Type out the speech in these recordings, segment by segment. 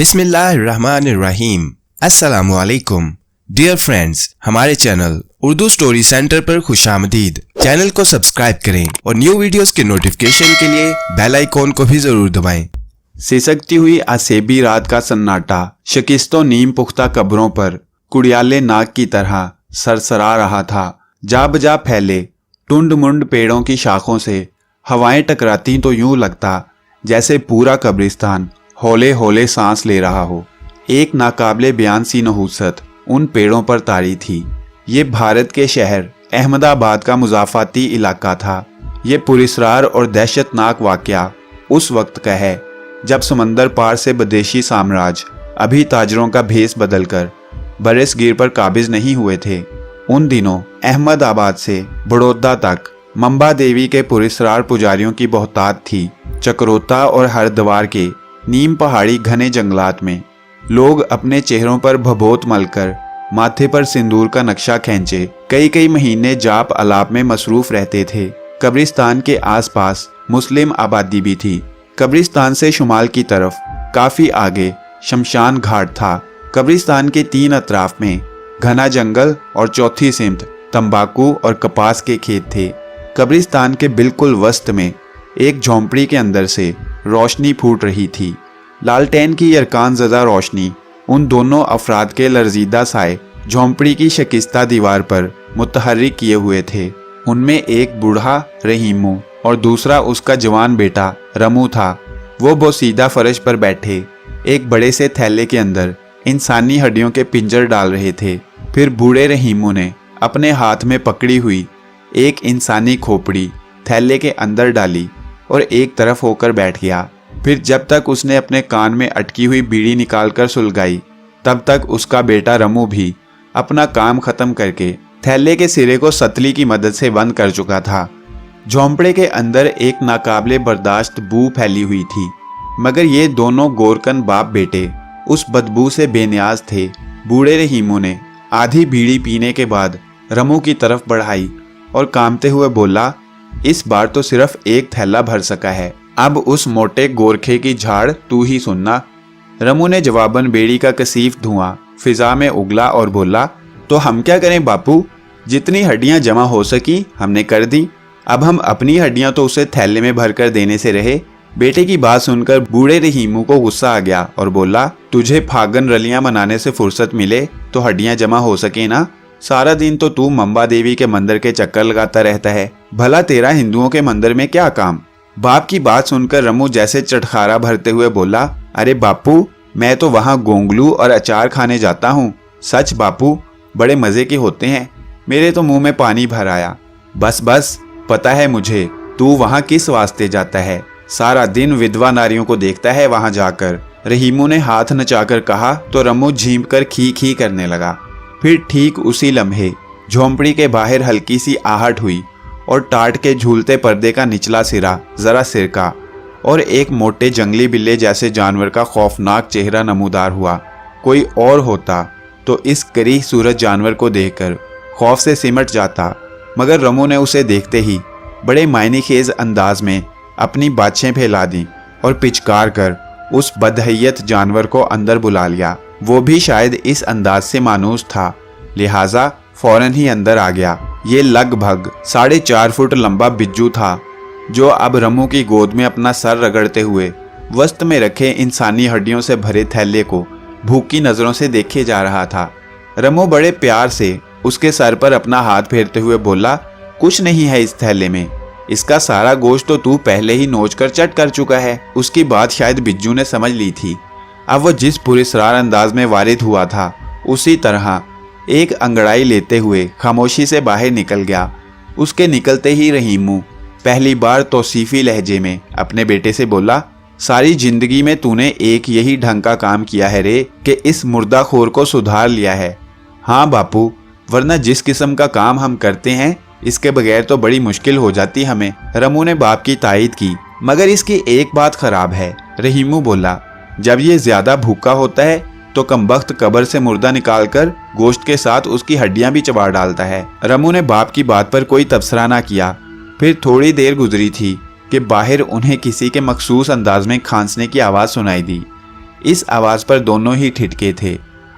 बिस्मिल्लाहिर्रहमानिर्रहीम। अस्सलामुअलैकुम dear friends, हमारे चैनल उर्दू स्टोरी सेंटर पर खुशामदीद। चैनल को सब्सक्राइब करें और न्यू वीडियोस के नोटिफिकेशन के लिए बेल आइकॉन को भी जरूर दबाएं। सिसकती हुई आसेबी रात का सन्नाटा शिकस्तों नीम पुख्ता कब्रों पर कुड़ियाले नाग की तरह सरसरा रहा था। जा बजा फैले टुंड मुंड पेड़ों की शाखों से हवाएं टकराती तो यूं लगता जैसे पूरा कब्रिस्तान हौले हौले सांस ले रहा हो। एक नाकाबिले बयान सी नहूसत उन पेड़ों पर तारी थी। ये भारत के शहर अहमदाबाद का मुजाफाती इलाका था। ये पुरस्रार और दहशतनाक वाकया उस वक्त का है जब समंदर पार से बदेशी साम्राज्य अभी ताजरों का भेस बदलकर बरसगीर पर काबिज नहीं हुए थे। उन दिनों अहमदाबाद से बड़ौदा तक मंबा देवी के पुरस्रार पुजारियों की बहुतात थी। चक्रोता और हरद्वार के नीम पहाड़ी घने जंगलात में लोग अपने चेहरों पर भभोत मलकर माथे पर सिंदूर का नक्शा खींचे कई कई महीने जाप अलाप में मसरूफ रहते थे। कब्रिस्तान के आसपास मुस्लिम आबादी भी थी। कब्रिस्तान से शुमाल की तरफ काफी आगे शमशान घाट था। कब्रिस्तान के तीन अतराफ में घना जंगल और चौथी सिमत तंबाकू और कपास के खेत थे। कब्रिस्तान के बिल्कुल वस्त में एक झोंपड़ी के अंदर से रोशनी फूट रही थी। लालटेन की यरकान ज़दा रोशनी उन दोनों अफराद के लरजीदा साए झोंपड़ी की शकिस्ता दीवार पर मुतहर्रिक किए हुए थे। उनमें एक बूढ़ा रहीमू और दूसरा उसका जवान बेटा रमू था। वो बोसीदा फर्श पर बैठे एक बड़े से थैले के अंदर इंसानी हड्डियों के पिंजर डाल रहे थे। फिर बूढ़े रहीमू ने अपने हाथ में पकड़ी हुई एक इंसानी खोपड़ी थैले के अंदर डाली और एक तरफ होकर बैठ गया। फिर जब तक उसने अपने कान में अटकी हुई बीड़ी निकालकर सुलगाई तब तक उसका बेटा रमू भी अपना काम खत्म करके थैले के सिरे को सतली की मदद से बंद कर चुका था। झोंपड़े के अंदर एक नाकाबिले बर्दाश्त बू फैली हुई थी, मगर ये दोनों गोरकन बाप बेटे उस बदबू से बेनियाज थे। बूढ़े रहीमू ने आधी बीड़ी पीने के बाद रमू की तरफ बढ़ाई और कांपते हुए बोला, इस बार तो सिर्फ एक थैला भर सका है, अब उस मोटे गोरखे की झाड़ तू ही सुनना। रमू ने जवाबन बेड़ी का कसीफ धुआं फिजा में उगला और बोला, तो हम क्या करें बापू, जितनी हड्डियां जमा हो सकी हमने कर दी। अब हम अपनी हड्डियां तो उसे थैले में भरकर देने से रहे। बेटे की बात सुनकर बूढ़े रहीमू को गुस्सा आ गया और बोला, तुझे फागन रलियां मनाने से फुर्सत मिले तो हड्डियां जमा हो सके ना। सारा दिन तो तू मंबा देवी के मंदिर के चक्कर लगाता रहता है, भला तेरा हिंदुओं के मंदिर में क्या काम। बाप की बात सुनकर रमू जैसे चटखारा भरते हुए बोला, अरे बापू, मैं तो वहाँ गोंगलू और अचार खाने जाता हूँ। सच बापू, बड़े मजे के होते हैं। मेरे तो मुंह में पानी भर आया। बस बस, पता है मुझे तू वहाँ किस वास्ते जाता है, सारा दिन विधवा नारियों को देखता है वहाँ जाकर। रहीमू ने हाथ नचाकर कहा तो रमू झींप कर खी खी करने लगा। फिर ठीक उसी लम्हे झोंपड़ी के बाहर हल्की सी आहट हुई और टाट के झूलते पर्दे का निचला सिरा जरा सिरका और एक मोटे जंगली बिल्ले जैसे जानवर का खौफनाक चेहरा नमूदार हुआ। कोई और होता तो इस करीह सूरत जानवर को देखकर खौफ से सिमट जाता, मगर रमू ने उसे देखते ही बड़े मायनेखेज अंदाज में अपनी बाछें फैला दी और पिचकार कर उस बदहैयत जानवर को अंदर बुला लिया। वो भी शायद इस अंदाज से मानूस था, लिहाजा फौरन ही अंदर आ गया। ये लगभग 4.5 फुट लंबा बिज्जू था जो अब रमू की गोद में अपना सर रगड़ते हुए वस्त में रखे इंसानी हड्डियों से भरे थैले को भूखी नजरों से देखे जा रहा था। रमू बड़े प्यार से उसके सर पर अपना हाथ फेरते हुए बोला, कुछ नहीं है इस थैले में, इसका सारा गोश्त तो तू पहले ही नोच कर चट कर चुका है। उसकी बात शायद बिज्जू ने समझ ली थी। अब वो जिस पुरस्रार अंदाज में वारिद हुआ था उसी तरह एक अंगड़ाई लेते हुए खामोशी से बाहर निकल गया। उसके निकलते ही रहीमू पहली बार तौसीफी लहजे में अपने बेटे से बोला, सारी जिंदगी में तूने एक यही ढंग का काम किया है रे कि इस मुर्दाखोर को सुधार लिया है। हाँ बापू, वरना जिस किस्म का काम हम करते हैं इसके बगैर तो बड़ी मुश्किल हो जाती हमें। रमू ने बाप की तायद की, मगर इसकी एक बात खराब है। रहीमू बोला, जब ये ज्यादा भूखा होता है तो कमबख्त कब्र से मुर्दा निकालकर गोश्त के साथ उसकी हड्डियां भी चबा डालता है। रमू ने बाप की बात पर कोई तबसरा ना किया। फिर थोड़ी देर गुजरी थी कि बाहर उन्हें किसी के मखसूस अंदाज में खांसने की आवाज़ सुनाई दी। इस आवाज पर दोनों ही ठिठके थे।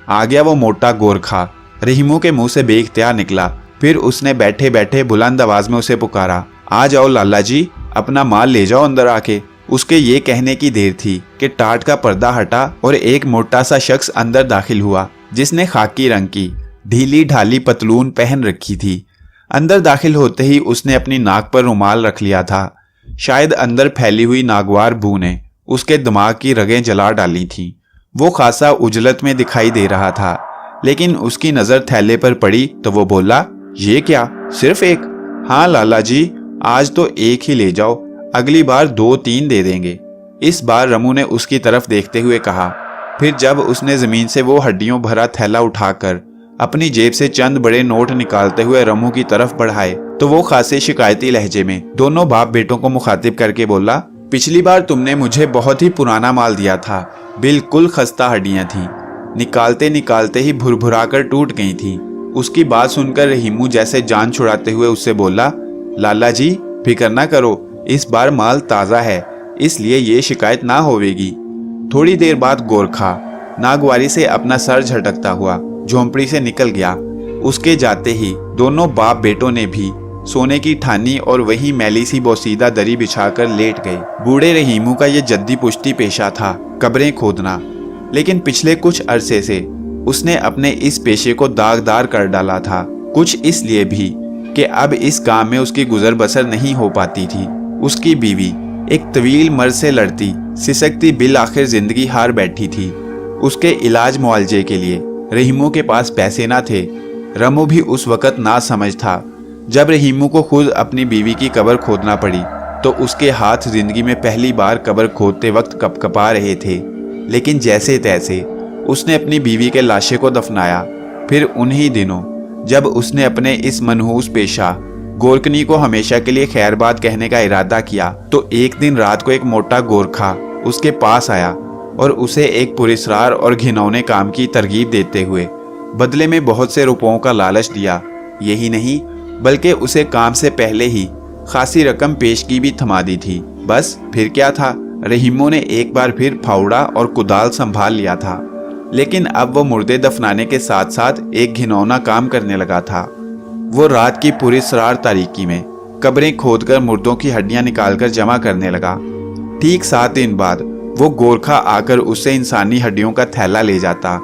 आ गया वो मोटा गोरखा, रहीमू के मुंह से बेइख्तियार निकला। फिर उसने बैठे बैठे बुलंद आवाज में उसे पुकारा, आ जाओ लाला जी, अपना माल ले जाओ अंदर आके। उसके ये कहने की देर थी कि टाट का पर्दा हटा और एक मोटा सा शख्स अंदर दाखिल हुआ, जिसने खाकी रंग की ढीली ढाली पतलून पहन रखी थी। अंदर दाखिल होते ही उसने अपनी नाक पर रुमाल रख लिया था। शायद अंदर फैली हुई नागवार बू ने उसके दिमाग की रगें जला डाली थीं। वो खासा उजलत में दिखाई दे रहा था, लेकिन उसकी नजर थैले पर पड़ी तो वो बोला, ये क्या, सिर्फ एक? हाँ लाला जी, आज तो एक ही ले जाओ, अगली बार 2-3 दे देंगे। इस बार रमू ने उसकी तरफ देखते हुए कहा। फिर जब उसने जमीन से वो हड्डियों भरा थैला उठाकर अपनी जेब से चंद बड़े नोट निकालते हुए रमू की तरफ बढ़ाए तो वो खासे शिकायती लहजे में दोनों बाप बेटों को मुखातिब करके बोला, पिछली बार तुमने मुझे बहुत ही पुराना माल दिया था, बिल्कुल खस्ता हड्डियां थीं, निकालते निकालते ही भुरभुराकर टूट गई थी। उसकी बात सुनकर रहीमू जैसे जान छुड़ाते हुए उससे बोला, लाला जी फिक्र ना करो, इस बार माल ताज़ा है, इसलिए ये शिकायत ना होवेगी। थोड़ी देर बाद गोरखा नागवारी से अपना सर झटकता हुआ झोंपड़ी से निकल गया। उसके जाते ही दोनों बाप बेटों ने भी सोने की ठानी और वही मैली सी बोसीदा दरी बिछाकर लेट गए। बूढ़े रहीमू का ये जद्दी पुश्ती पेशा था, कब्रें खोदना, लेकिन पिछले कुछ अरसे से उसने अपने इस पेशे को दागदार कर डाला था। कुछ इसलिए भी कि अब इस काम में उसकी गुजर बसर नहीं हो पाती थी। उसकी बीवी एक तवील मर्ज से लड़ती सिसकती बिल आखिर जिंदगी हार बैठी थी। उसके इलाज मुआवजे के लिए रहीमू के पास पैसे ना थे। रमू भी उस वक़्त ना समझ था। जब रहीमू को खुद अपनी बीवी की कब्र खोदना पड़ी तो उसके हाथ जिंदगी में पहली बार कब्र खोदते वक्त कपकपा रहे थे, लेकिन जैसे तैसे उसने अपनी बीवी के लाशे को दफनाया। फिर उन्हीं दिनों जब उसने अपने इस मनहूस पेशा गोरकनी को हमेशा के लिए खैरबाद कहने का इरादा किया तो एक दिन रात को एक मोटा गोरखा उसके पास आया और उसे एक पुरस्कार और घिनौने काम की तरगीब देते हुए बदले में बहुत से रुपयों का लालच दिया। यही नहीं बल्कि उसे काम से पहले ही खासी रकम पेशगी भी थमा दी थी। बस फिर क्या था, रहीमू ने एक बार फिर फावड़ा और कुदाल संभाल लिया था, लेकिन अब वो मुर्दे दफनाने के साथ साथ एक घिनौना काम करने लगा था। वो रात की पूरी सरार तारीकी में कब्रें खोदकर मुर्दों की हड्डियां निकालकर जमा करने लगा। ठीक 7 दिन बाद वो गोरखा आकर उससे इंसानी हड्डियों का थैला ले जाता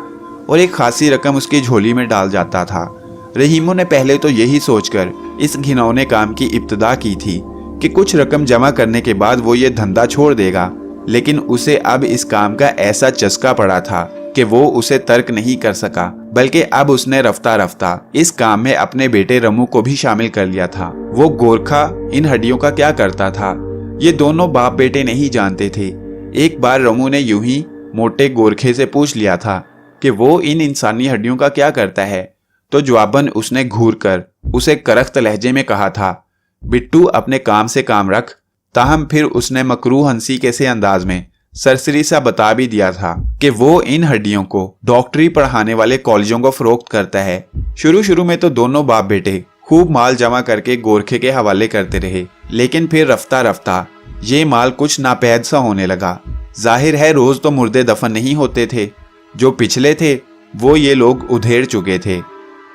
और एक खासी रकम उसकी झोली में डाल जाता था। रहीमू ने पहले तो यही सोचकर इस घिनौने काम की इब्तिदा की थी कि कुछ रकम जमा करने के बाद वो ये धंधा छोड़ देगा, लेकिन उसे अब इस काम का ऐसा चस्का पड़ा था कि वो उसे तर्क नहीं कर सका, बल्कि अब उसने रफ्ता रफ्ता इस काम में अपने बेटे रमू को भी शामिल कर लिया था। वो गोरखा इन हड्डियों का क्या करता था ये दोनों बाप बेटे नहीं जानते थे। एक बार रमू ने यूं ही मोटे गोरखे से पूछ लिया था कि वो इन इंसानी हड्डियों का क्या करता है, तो जवाबन उसने घूर कर उसे करख्त लहजे में कहा था, बिट्टू अपने काम से काम रख। ताहम फिर उसने मकरूह हंसी के से अंदाज में सरसरी सा बता भी दिया था कि वो इन हड्डियों को डॉक्टरी पढ़ाने वाले कॉलेजों को फरोख्त करता है। शुरू में तो दोनों बाप बेटे खूब माल जमा करके गोरखे के हवाले करते रहे, लेकिन फिर रफ्ता रफ्ता ये माल कुछ नापैद सा होने लगा। जाहिर है रोज तो मुर्दे दफन नहीं होते थे, जो पिछले थे वो ये लोग उधेड़ चुके थे।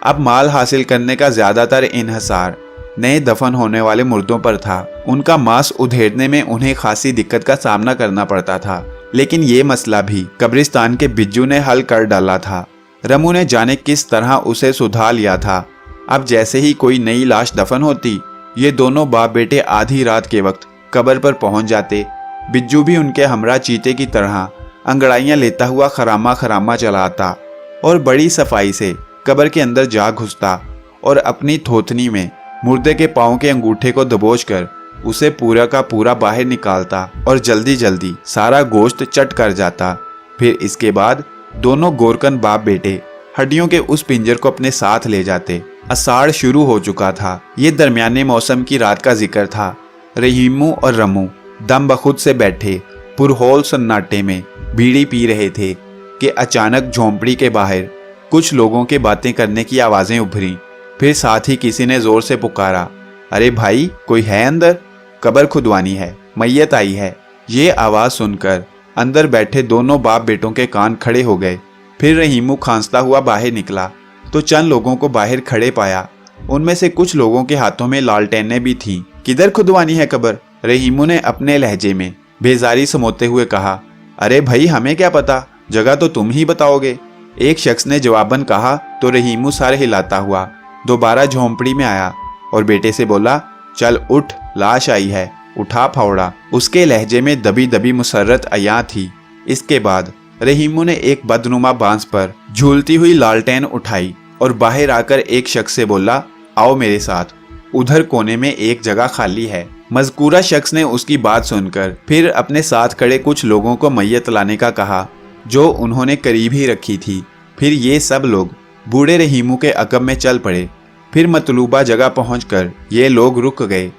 अब माल हासिल करने का ज्यादातर इन्हसार नए दफन होने वाले मुर्दों पर था। उनका मांस उधेड़ने में उन्हें खासी दिक्कत का सामना करना पड़ता था, लेकिन ये मसला भी कब्रिस्तान के बिज्जू ने हल कर डाला था। रमू ने जाने किस तरह उसे सुधा लिया था। अब जैसे ही कोई नई लाश दफन होती, ये दोनों बाप बेटे आधी रात के वक्त कब्र पर पहुंच जाते। बिज्जू भी उनके हमरा चीते की तरह अंगड़ाइयां लेता हुआ खरामा खरामा चलाता और बड़ी सफाई से कब्र के अंदर जा घुसता और अपनी थोथनी में मुर्दे के पाँव के अंगूठे को दबोचकर उसे पूरा का पूरा बाहर निकालता और जल्दी जल्दी सारा गोश्त चट कर जाता। फिर इसके बाद दोनों गोरकन बाप बेटे हड्डियों के उस पिंजर को अपने साथ ले जाते। अषाढ़ शुरू हो चुका था। ये दरमियाने मौसम की रात का जिक्र था। रहीमू और रमू दम बखुद से बैठे पुरहोल सन्नाटे में बीड़ी पी रहे थे कि अचानक झोंपड़ी के बाहर कुछ लोगों के बातें करने की आवाजें उभरी। फिर साथ ही किसी ने जोर से पुकारा, अरे भाई कोई है अंदर, कब्र खुदवानी है, मैयत आई है। ये आवाज सुनकर अंदर बैठे दोनों बाप बेटों के कान खड़े हो गए। फिर रहीमू खांसता हुआ बाहर निकला तो चंद लोगों को बाहर खड़े पाया। उनमें से कुछ लोगों के हाथों में लालटेनें भी थीं। किधर खुदवानी है कब्र? रहीमू ने अपने लहजे में बेजारी समोते हुए कहा। अरे भाई, हमें क्या पता, जगह तो तुम ही बताओगे, एक शख्स ने जवाबन कहा। तो रहीमू सर हिलाता हुआ दोबारा झोंपड़ी में आया और बेटे से बोला, चल उठ, लाश आई है, उठा फावड़ा। उसके लहजे में दबी दबी मुसर्रत अया थी। इसके बाद रहीमू ने एक बदनुमा बांस पर झूलती हुई लालटेन उठाई और बाहर आकर एक शख्स से बोला, आओ मेरे साथ, उधर कोने में एक जगह खाली है। मज़कूरा शख्स ने उसकी बात सुनकर फिर अपने साथ खड़े कुछ लोगों को मैयत लाने का कहा, जो उन्होंने करीब ही रखी थी। फिर ये सब लोग बूढ़े रहीमू के अकब में चल पड़े। फिर मतलूबा जगह पहुंचकर ये लोग रुक गए।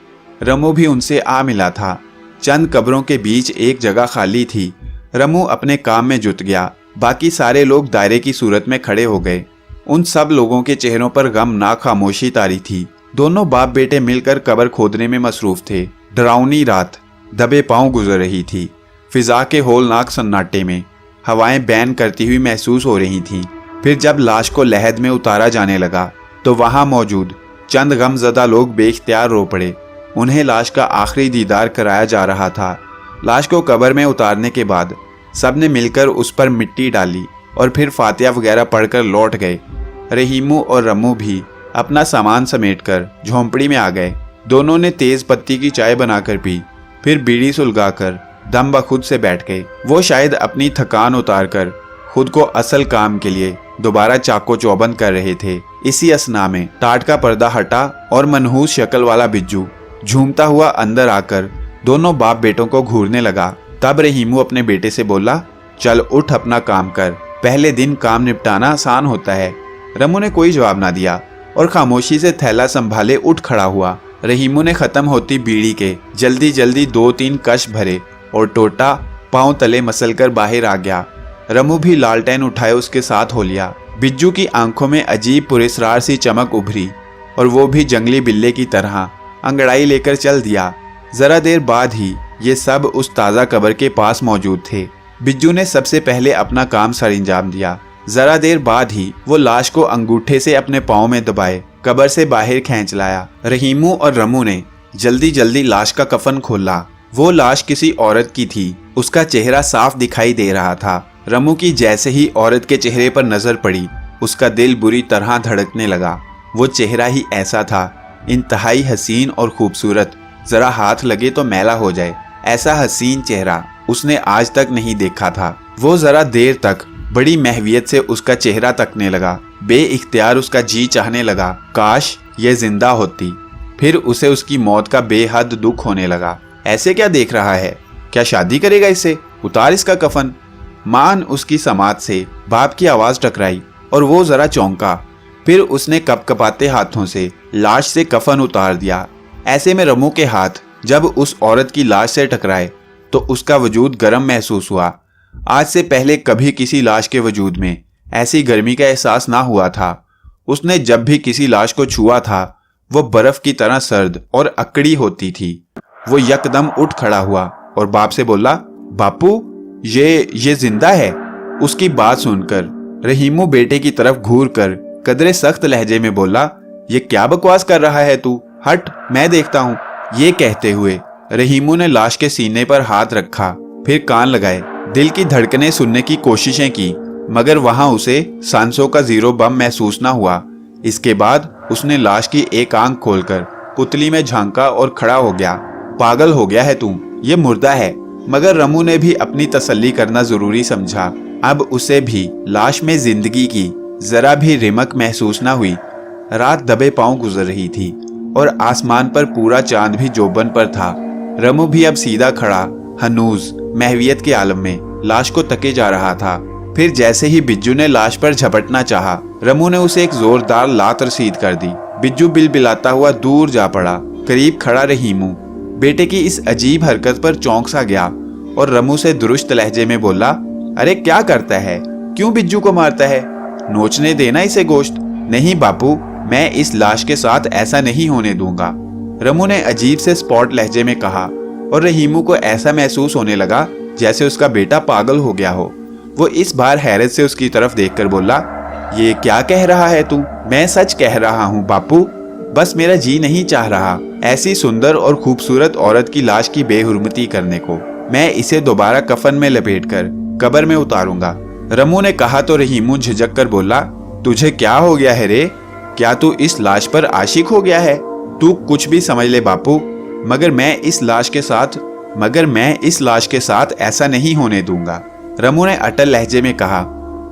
रमू भी उनसे आ मिला था। चंद कब्रों के बीच एक जगह खाली थी। रमू अपने काम में जुट गया। बाकी सारे लोग दायरे की सूरत में खड़े हो गए। उन सब लोगों के चेहरों पर गमनाक खामोशी तारी थी। दोनों बाप बेटे मिलकर कब्र खोदने में मसरूफ थे। डरावनी रात दबे पांव गुजर रही थी। फिजा के होलनाक सन्नाटे में हवाएं बैन करती हुई महसूस हो रही थीं। फिर जब लाश को लहद में उतारा जाने लगा तो वहां मौजूद चंद गमजदा लोग बेख्तियार रो पड़े। उन्हें लाश का आखिरी दीदार कराया जा रहा था। लाश को कब्र में उतारने के बाद सबने मिलकर उस पर मिट्टी डाली और फिर फातिहा वगैरह पढ़कर लौट गए। रहीमू और रमू भी अपना सामान समेटकर झोंपड़ी में आ गए। दोनों ने तेज पत्ती की चाय बनाकर पी। फिर बीड़ी सुलगाकर दम बखुद से बैठ गए। वो शायद अपनी थकान उतारकर खुद को असल काम के लिए दोबारा चाको चौबंद कर रहे थे। इसी असना में टाट का पर्दा हटा और मनहूस शक्ल वाला बिज्जू झूमता हुआ अंदर आकर दोनों बाप बेटों को घूरने लगा। तब रहीमू अपने बेटे से बोला, चल उठ, अपना काम कर, पहले दिन काम निपटाना आसान होता है। रमू ने कोई जवाब ना दिया और खामोशी से थैला संभाले उठ खड़ा हुआ। रहीमू ने खत्म होती बीड़ी के जल्दी जल्दी 2-3 कश भरे और टोटा पांव तले मसलकर बाहर आ गया। रमू भी लालटेन उठाए उसके साथ हो लिया। बिज्जू की आंखों में अजीब पुरस्रार सी चमक उभरी और वो भी जंगली बिल्ले की तरह अंगड़ाई लेकर चल दिया। जरा देर बाद ही ये सब उस ताज़ा कब्र के पास मौजूद थे। बिज्जू ने सबसे पहले अपना काम सरंजाम दिया। जरा देर बाद ही वो लाश को अंगूठे से अपने पाँव में दबाए कब्र से बाहर खींच लाया। रहीमू और रमू ने जल्दी जल्दी लाश का कफन खोला। वो लाश किसी औरत की थी। उसका चेहरा साफ दिखाई दे रहा था। रमू की जैसे ही औरत के चेहरे पर नजर पड़ी, उसका दिल बुरी तरह धड़कने लगा। वो चेहरा ही ऐसा था, इंतहाई हसीन और खूबसूरत, जरा हाथ लगे तो मैला हो जाए, ऐसा हसीन चेहरा उसने आज तक नहीं देखा था। वो जरा देर तक बड़ी महवियत से उसका चेहरा तकने लगा। बेइख्तियार उसका जी चाहने लगा, काश ये जिंदा होती। फिर उसे उसकी मौत का बेहद दुख होने लगा। ऐसे क्या देख रहा है? क्या शादी करेगा इससे? उतार इसका कफन। मान उसकी समात से बाप की आवाज टकराई और वो जरा चौंका। फिर उसने कपकपाते हाथों से लाश से कफन उतार दिया। ऐसे में रमू के हाथ जब उस औरत की लाश से टकराए तो उसका वजूद गर्म महसूस हुआ। आज से पहले कभी किसी लाश के वजूद में ऐसी गर्मी का एहसास ना हुआ था। उसने जब भी किसी लाश को छुआ था वो बर्फ की तरह सर्द और अकड़ी होती थी। वो यकदम उठ खड़ा हुआ और बाप से बोला, बापू ये जिंदा है। उसकी बात सुनकर रहीमू बेटे की तरफ घूर कर कदरे सख्त लहजे में बोला, ये क्या बकवास कर रहा है तू? हट, मैं देखता हूँ। ये कहते हुए रहीमू ने लाश के सीने पर हाथ रखा, फिर कान लगाए, दिल की धड़कनें सुनने की कोशिशें की, मगर वहां उसे सांसों का जीरो बम महसूस ना हुआ। इसके बाद उसने लाश की एक आंख खोलकर पुतली में झांका और खड़ा हो गया। पागल हो गया है तू, ये मुर्दा है। मगर रमू ने भी अपनी तसल्ली करना जरूरी समझा। अब उसे भी लाश में जिंदगी की जरा भी रिमक महसूस ना हुई। रात दबे पांव गुजर रही थी और आसमान पर पूरा चांद भी जोबन पर था। रमू भी अब सीधा खड़ा हनूज महवियत के आलम में लाश को तके जा रहा था। फिर जैसे ही बिज्जू ने लाश पर झपटना चाहा, रमू ने उसे एक जोरदार लात रसीद कर दी। बिज्जू बिलबिलाता हुआ दूर जा पड़ा। करीब खड़ा रहीमू बेटे की इस अजीब हरकत पर चौंक सा गया और रमू से दुरुस्त लहजे में बोला, अरे क्या करता है? क्यों बिज्जू को मारता है? नोचने देना इसे गोश्त। नहीं बापू, मैं इस लाश के साथ ऐसा नहीं होने दूंगा, रमू ने अजीब से स्पॉट लहजे में कहा। और रहीमू को ऐसा महसूस होने लगा जैसे उसका बेटा पागल हो गया हो। वो इस बार हैरत से उसकी तरफ देखकर बोला, ये क्या कह रहा है तू? मैं सच कह रहा हूँ बापू, बस मेरा जी नहीं चाह रहा ऐसी सुंदर और खूबसूरत औरत की लाश की बेहुरमती करने को। मैं इसे दोबारा कफन में लपेटकर कब्र में उतारूंगा। रमू ने कहा तो रहीमू झिझक कर बोला, तुझे क्या हो गया है रे? क्या तू इस लाश पर आशिक हो गया है? तू कुछ भी समझ ले बापू, मगर मैं इस लाश के साथ ऐसा नहीं होने दूंगा। रमू ने अटल लहजे में कहा।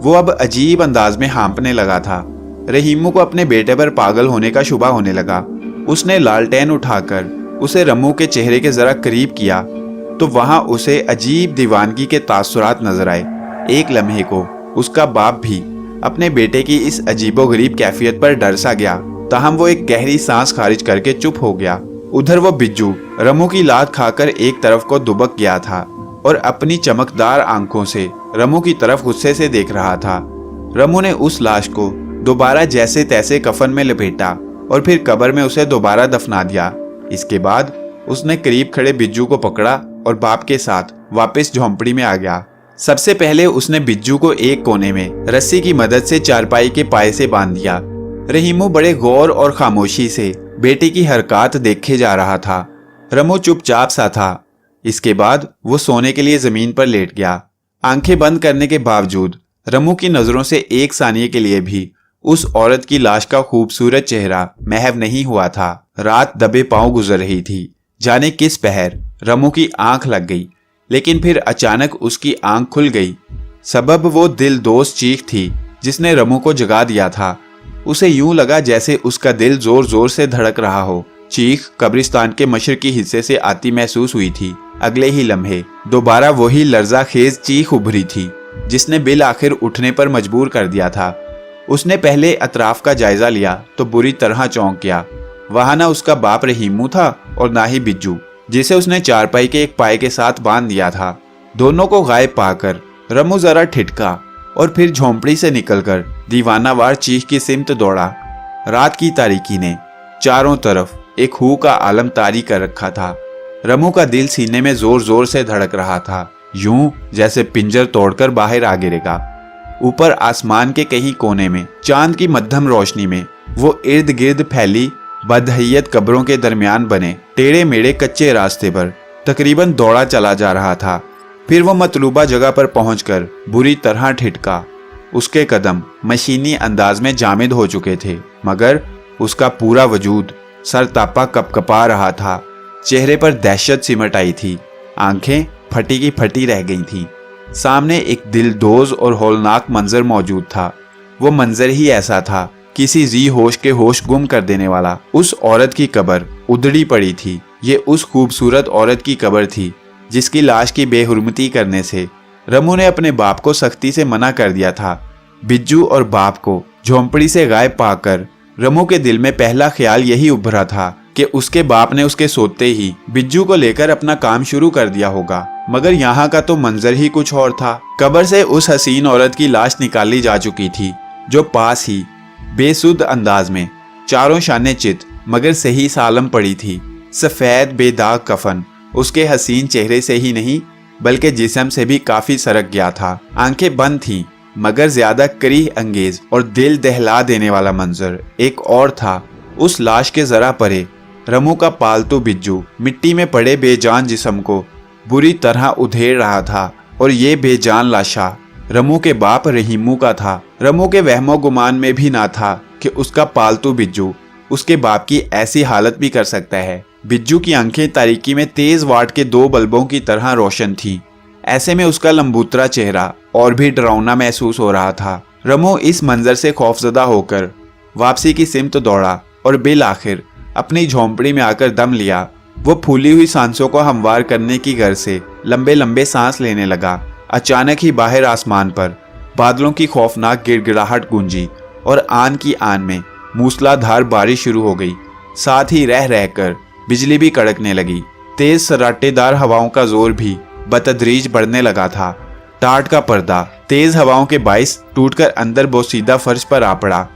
वो अब अजीब अंदाज में हाँपने लगा था। रहीमू को अपने बेटे पर पागल होने का शुबा होने लगा। उसने लालटेन उठाकर उसे रमू के चेहरे के जरा करीब किया तो वहां उसे अजीब दीवानगी के तासुरात नजर आए। एक लम्हे को उसका बाप भी अपने बेटे की इस अजीबोगरीब कैफियत पर डर सा गया। ताहम वो एक गहरी सांस खारिज करके चुप हो गया। उधर वो बिज्जू रमू की लात खाकर एक तरफ को दुबक गया था और अपनी चमकदार आंखों से रमू की तरफ गुस्से से देख रहा था। रमू ने उस लाश को दोबारा जैसे तैसे कफन में लपेटा और फिर कब्र में उसे दोबारा दफना दिया। इसके बाद उसने करीब खड़े बिज्जू को पकड़ा और बाप के साथ वापस झोंपड़ी में आ गया। सबसे पहले उसने बिज्जू को एक कोने में रस्सी की मदद से चारपाई के पाए से बांध दिया। रहीमू बड़े गौर और खामोशी से बेटे की हरकत देखे जा रहा था। रमू चुपचाप सा था। इसके बाद वो सोने के लिए जमीन पर लेट गया। आंखें बंद करने के बावजूद रमू की नजरों से एक सानिये के लिए भी उस औरत की लाश का खूबसूरत चेहरा महव नहीं हुआ था। रात दबे पांव गुजर रही थी। जाने किस पहर रमू की आंख लग गई, लेकिन फिर अचानक उसकी आंख खुल गई। सबब वो दिलदोज चीख थी जिसने रमू को जगा दिया था। उसे यूं लगा जैसे उसका दिल जोर जोर से धड़क रहा हो। चीख कब्रिस्तान के मशरकी हिस्से से आती महसूस हुई थी। अगले ही लम्हे दोबारा वही लर्जा खेज चीख उभरी थी जिसने बिल आखिर उठने पर मजबूर कर दिया था। उसने पहले अतराफ का जायजा लिया तो बुरी तरह चौंक गया। वहां ना उसका बाप रहीमू था और ना ही बिज्जू, जिसे उसने चारपाई के एक पाए के साथ बांध दिया था। दोनों को गायब पाकर रमू जरा ठिठका और फिर झोंपड़ी से निकलकर दीवानावार चीख की सिमत दौड़ा। रात की तारीकी ने चारों तरफ एक हू का आलम तारी कर रखा था। रमू का दिल सीने में जोर जोर से धड़क रहा था, यूं जैसे पिंजर तोड़कर बाहर आ गिरेगा। ऊपर आसमान के कहीं कोने में चांद की मध्यम रोशनी में वो इर्द गिर्द फैली बदहैयत कब्रों के दरमियान बने टेढ़े मेढ़े कच्चे रास्ते पर तकरीबन दौड़ा चला जा रहा था। फिर वो मतलूबा जगह पर पहुंचकर बुरी तरह ठिठका। उसके कदम मशीनी अंदाज में जामिद हो चुके थे, मगर उसका पूरा वजूद सरतापा कपकपा रहा था। चेहरे पर दहशत सिमट आई थी। आंखें फटी की फटी रह गई थीं। सामने एक दिलदोज और हौलनाक मंजर मौजूद था। वो मंजर ही ऐसा था, किसी जी होश के होश गुम कर देने वाला। उस औरत की कब्र उधड़ी पड़ी थी। ये उस खूबसूरत औरत की कब्र थी जिसकी लाश की बेहुरमती करने से रमू ने अपने बाप को सख्ती से मना कर दिया था। बिज्जू और बाप को झोंपड़ी से गायब पाकर रमू के दिल में पहला ख्याल यही उभरा था कि उसके बाप ने उसके सोते ही बिज्जू को लेकर अपना काम शुरू कर दिया होगा। मगर यहाँ का तो मंजर ही कुछ और था। कब्र से उस हसीन औरत की लाश निकाली जा चुकी थी, जो पास ही बेसुध अंदाज में चारों शाने चित मगर सही सालम पड़ी थी। सफेद बेदाग कफन उसके हसीन चेहरे से ही नहीं बल्कि जिस्म से भी काफी सरक गया था। आंखें बंद थीं, मगर ज्यादा करीह अंगेज और दिल दहला देने वाला मंजर एक और था। उस लाश के जरा परे रमू का पालतू बिज्जू मिट्टी में पड़े बेजान जिस्म को बुरी तरह उधेड़ रहा था, और ये बेजान लाशा रमू के बाप रहीमू का था। रमू के वहमो गुमान में भी ना था कि उसका पालतू बिज्जू उसके बाप की ऐसी हालत भी कर सकता है। बिज्जू की आंखें तारीकी में तेज वाट के दो बल्बों की तरह रोशन थीं। ऐसे में उसका लंबूतरा चेहरा और भी डरावना महसूस हो रहा था। रमू इस मंजर से खौफजदा होकर वापसी की सिमत दौड़ा और बिल आखिर अपनी झोंपड़ी में आकर दम लिया। वो फूली हुई सांसों को हमवार करने की गर्ज से लंबे लंबे सांस लेने लगा। अचानक ही बाहर आसमान पर बादलों की खौफनाक गिड़गिड़ाहट गूंजी और आन की आन में मूसलाधार बारिश शुरू हो गई। साथ ही रह रहकर बिजली भी कड़कने लगी। तेज सराटेदार हवाओं का जोर भी बतदरीज बढ़ने लगा था। टाट का पर्दा तेज हवाओं के बाइस टूटकर अंदर बोसीदा फर्श पर आ पड़ा।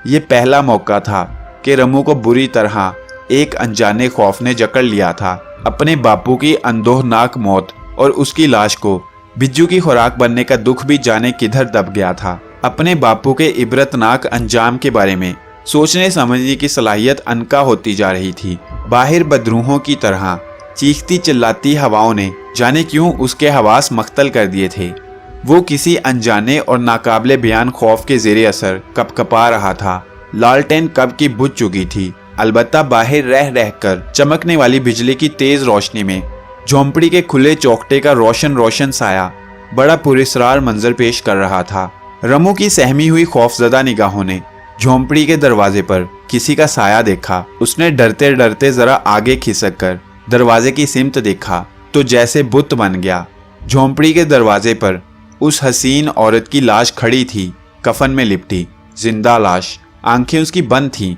ये पहला मौका था कि रमू को बुरी तरह एक अनजाने खौफ ने जकड़ लिया था। अपने बापू की अंदोहनाक मौत और उसकी लाश को बिज्जू की खुराक बनने का दुख भी जाने किधर दब गया था। अपने बापू के इबरतनाक अंजाम के बारे में सोचने समझने की सलाहियत अनका होती जा रही थी। बाहर बदरूहों की तरह चीखती चिल्लाती हवाओं ने जाने क्यों उसके हवास मख्तल कर दिए थे। वो किसी अनजाने और नाकाबिले बयान खौफ के जेरे असर कपकपा रहा था। लालटेन कब की बुझ चुकी थी, अलबत्ता बाहर रह रहकर चमकने वाली बिजली की तेज रोशनी में झोंपड़ी के खुले चौखटे का रोशन रोशन साया बड़ा पुरस्कार मंजर पेश कर रहा था। रमू की सहमी हुई खौफजदा निगाहों ने झोंपड़ी के दरवाजे पर किसी का साया देखा। उसने डरते डरते जरा आगे खिसक कर दरवाजे की सिमत देखा तो जैसे बुत बन गया। झोंपड़ी के दरवाजे पर उस हसीन औरत की लाश खड़ी थी, कफन में लिपटी, जिंदा लाश। आंखें उसकी बंद थीं,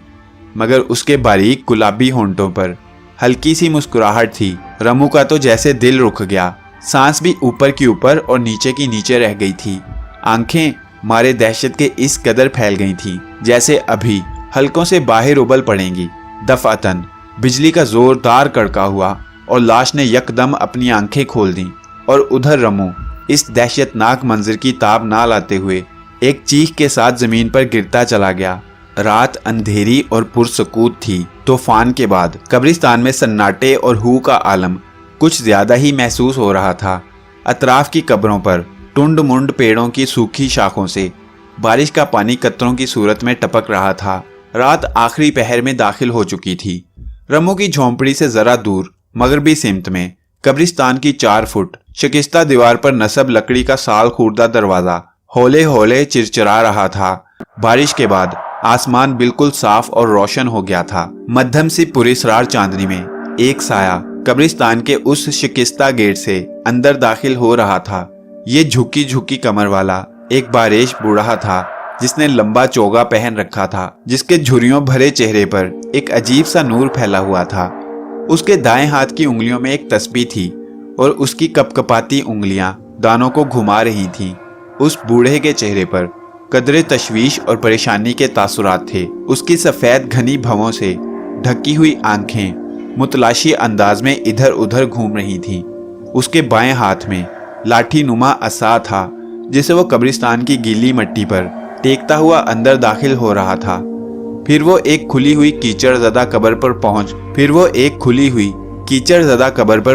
मगर उसके बारीक गुलाबी होंठों पर हल्की सी मुस्कुराहट थी। रमू का तो जैसे दिल रुक गया, सांस भी ऊपर की ऊपर और नीचे की नीचे रह गई थी। आंखें मारे दहशत के इस कदर फैल गई थीं जैसे अभी हलकों से बाहर उबल पड़ेंगी। दफातन बिजली का जोरदार कड़का हुआ और लाश ने यकदम अपनी आंखें खोल दी और उधर रमू इस दहशतनाक मंजर की ताब ना लाते हुए एक चीख के साथ जमीन पर गिरता चला गया। रात अंधेरी और पुरसकूत थी। तूफान के बाद कब्रिस्तान में सन्नाटे और हू का आलम कुछ ज्यादा ही महसूस हो रहा था। अतराफ की कब्रों पर टुंड मुंड पेड़ों की सूखी शाखों से बारिश का पानी कतरों की सूरत में टपक रहा था। रात आखिरी पहर में दाखिल हो चुकी थी। रमू की झोंपड़ी से जरा दूर मगरबी सिमत में कब्रिस्तान की 4 फुट शिकस्ता दीवार पर नस्ब लकड़ी का साल खूरदा दरवाजा हौले हौले चिरचिरा रहा था। बारिश के बाद आसमान बिल्कुल साफ और रोशन हो गया था। मध्यम सी पुरस्कार चांदनी में एक साया कब्रिस्तान के उस शिकस्ता गेट से अंदर दाखिल हो रहा था। ये झुकी झुकी कमर वाला एक बारेश बूढ़ा था जिसने लंबा चोगा पहन रखा था, जिसके झुर्रियों भरे चेहरे पर एक अजीब सा नूर फैला हुआ था। उसके दाएं हाथ की उंगलियों में एक तस्बीह थी और उसकी कपकपाती उंगलियां दानों को घुमा रही थीं। उस बूढ़े के चेहरे पर कदरे तशवीश और परेशानी के तासुरात थे। उसकी सफ़ेद घनी भवों से ढकी हुई आंखें मुतलाशी अंदाज में इधर उधर घूम रही थीं। उसके बाएं हाथ में लाठी नुमा असा था जिसे वो कब्रिस्तान की गीली मिट्टी पर टेकता हुआ अंदर दाखिल हो रहा था। फिर वो एक खुली हुई कीचड़ ज़दा कब्र पर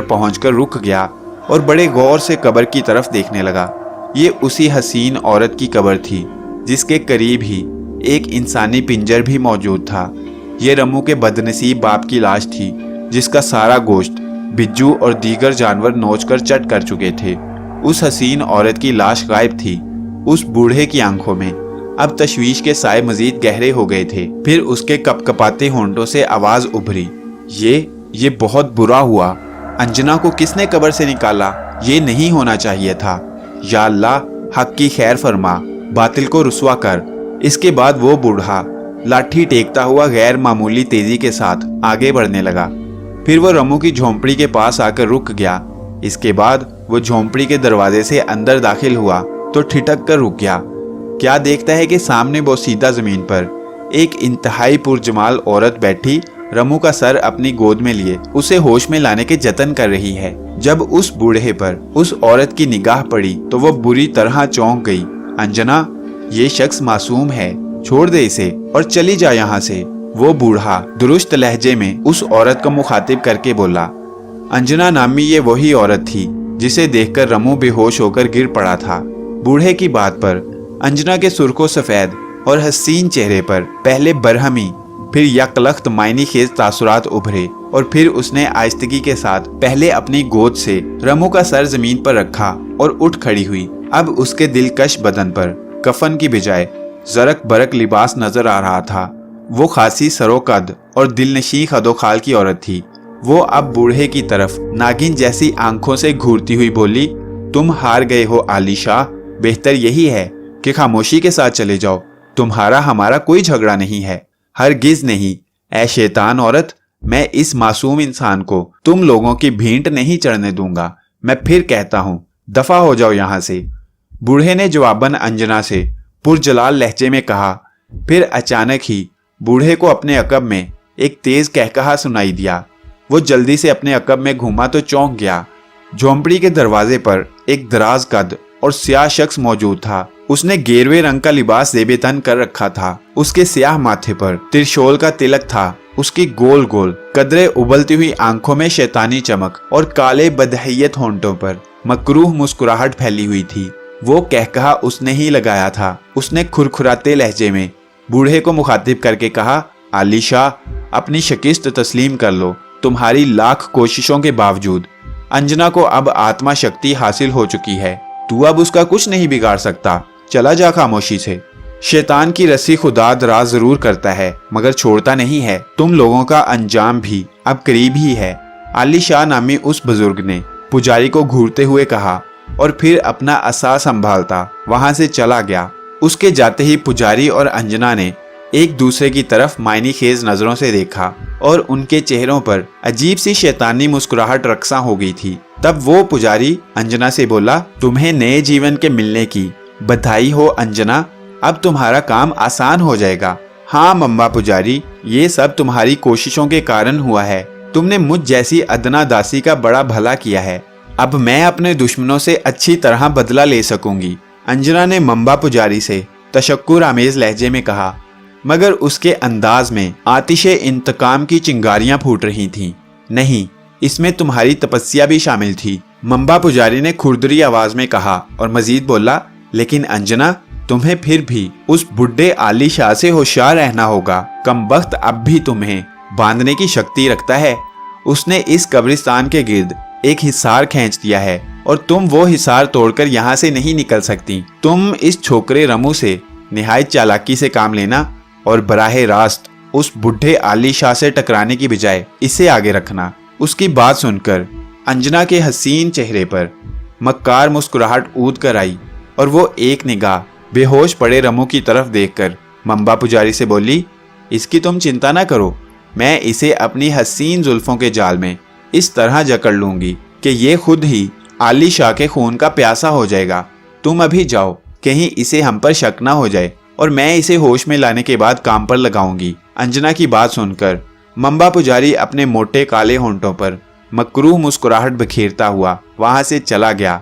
पहुंचकर रुक गया और बड़े गौर से कब्र की तरफ देखने लगा। ये उसी हसीन औरत की कब्र थी जिसके करीब ही एक इंसानी पिंजर भी मौजूद था। ये रमू के बदनसीब बाप की लाश थी जिसका सारा गोश्त बिज्जू और दीगर जानवर नोचकर चट कर चुके थे। उस हसीन औरत की लाश गायब थी। उस बूढ़े की आंखों में अब तशवीश के साए मजीद गहरे हो गए थे। फिर उसके कपकपाते होंठों से आवाज उभरी, ये बहुत बुरा हुआ। अंजना को किसने कब्र से निकाला? ये नहीं होना चाहिए था। या अल्लाह, हक की खैर फरमा, बातिल को रुसवा कर। इसके बाद वो बूढ़ा लाठी टेकता हुआ गैर मामूली तेजी के साथ आगे बढ़ने लगा। फिर वो रमू की झोंपड़ी के पास आकर रुक गया। इसके बाद वो झोंपड़ी के दरवाजे से अंदर दाखिल हुआ तो ठिठक कर रुक गया। क्या देखता है कि सामने बोसीदा जमीन पर एक इंतहाई पुरजमाल औरत बैठी रमू का सर अपनी गोद में लिए उसे होश में लाने के जतन कर रही है। जब उस बूढ़े पर उस औरत की निगाह पड़ी तो वो बुरी तरह चौंक गई। अंजना, ये शख्स मासूम है, छोड़ दे इसे और चली जा यहाँ से। वो बूढ़ा दुरुस्त लहजे में उस औरत को मुखातिब करके बोला। अंजना नामी ये वही औरत थी जिसे देखकर रमू बेहोश होकर गिर पड़ा था। बूढ़े की बात पर अंजना के सुर्खो सफेद और हसीन चेहरे पर पहले बरहमी फिर यकलख्त मायनी खेज तासुरात उभरे और फिर उसने आहिस्तगी के साथ पहले अपनी गोद से रमू का सर जमीन पर रखा और उठ खड़ी हुई। अब उसके दिलकश बदन पर कफन की बजाय जरक बरक लिबास नजर आ रहा था। वो खासी सरोकद और दिलनशी खदोखाल की औरत थी। वो अब बूढ़े की तरफ नागिन जैसी आंखों से घूरती हुई बोली, तुम हार गए हो आली शाह। बेहतर यही है कि खामोशी के साथ चले जाओ। तुम्हारा हमारा कोई झगड़ा नहीं है, हरगिज नहीं। ऐ शैतान औरत, मैं इस मासूम इंसान को तुम लोगों की भींट नहीं चढ़ने दूंगा। मैं फिर कहता हूँ, दफा हो जाओ यहाँ से। बूढ़े ने जवाबन अंजना से पुरजलाल लहजे में कहा। फिर अचानक ही बूढ़े को अपने अकब में एक तेज कहकहा सुनाई दिया। वो जल्दी से अपने अकब में घूमा तो चौंक गया। झोंपड़ी के दरवाजे पर एक दराज कद और स्याह शख्स मौजूद था। उसने गेरुए रंग का लिबास ज़ेबे-तन कर रखा था। उसके स्याह माथे पर त्रिशूल का तिलक था। उसकी गोल गोल कदरे उबलती हुई आंखों में शैतानी चमक और काले बदहैयत होंठों पर मकरूह मुस्कुराहट फैली हुई थी। वो कहकहा उसने ही लगाया था। उसने खुरखुराते लहजे में बूढ़े को मुखातिब करके कहा, आली शाह, अपनी शिकस्त तस्लीम कर लो। तुम्हारी लाख कोशिशों के बावजूद अंजना को अब आत्मा शक्ति हासिल हो चुकी है। तू अब उसका कुछ नहीं बिगाड़ सकता। चला जा खामोशी से। शैतान की रस्सी खुदा दराज जरूर करता है मगर छोड़ता नहीं है। तुम लोगों का अंजाम भी अब करीब ही है। आली शाह नामी उस बुजुर्ग ने पुजारी को घूरते हुए कहा और फिर अपना असा संभालता वहां से चला गया। उसके जाते ही पुजारी और अंजना ने एक दूसरे की तरफ मायनी खेज नजरों से देखा और उनके चेहरों पर अजीब सी शैतानी मुस्कुराहट रक्सा हो गई थी। तब वो पुजारी अंजना से बोला, तुम्हें नए जीवन के मिलने की बधाई हो अंजना। अब तुम्हारा काम आसान हो जाएगा। हाँ मम्मा पुजारी, ये सब तुम्हारी कोशिशों के कारण हुआ है। तुमने मुझ जैसी अदना दासी का बड़ा भला किया है। अब मैं अपने दुश्मनों से अच्छी तरह बदला ले सकूंगी। अंजना ने मम्बा पुजारी से तशक्कुर आमेज लहजे में कहा, मगर उसके अंदाज में आतिशे इंतकाम की चिंगारियां फूट रही थीं। नहीं, इसमें तुम्हारी तपस्या भी शामिल थी। मम्बा पुजारी ने खुरदरी आवाज में कहा और मजीद बोला, लेकिन अंजना, तुम्हें फिर भी उस बुढ़े आली शाह से होशियार रहना होगा। कमबख्त अब भी तुम्हें बांधने की शक्ति रखता है। उसने इस कब्रिस्तान के गिर्द एक हिसार खींच दिया है और तुम वो हिसार तोड़कर यहाँ से नहीं निकल सकती। तुम इस छोकरे रमू से निहायत चालाकी से काम लेना और बराहे रास्त उस बुढ़े आली शाह से टकराने की बजाय इसे आगे रखना। उसकी बात सुनकर अंजना के हसीन चेहरे पर मक्कार मुस्कुराहट ऊद कर आई और वो एक निगाह बेहोश पड़े रमू की तरफ देखकर मम्बा पुजारी से बोली, इसकी तुम चिंता ना करो। मैं इसे अपनी हसीन जुल्फों के जाल में इस तरह जकड़ लूंगी कि ये खुद ही आली शाह के खून का प्यासा हो जाएगा। तुम अभी जाओ, कहीं इसे हम पर शक ना हो जाए और मैं इसे होश में लाने के बाद काम पर लगाऊंगी। अंजना की बात सुनकर मम्बा पुजारी अपने मोटे काले होंठों पर मकरूह मुस्कुराहट बिखेरता हुआ वहां से चला गया।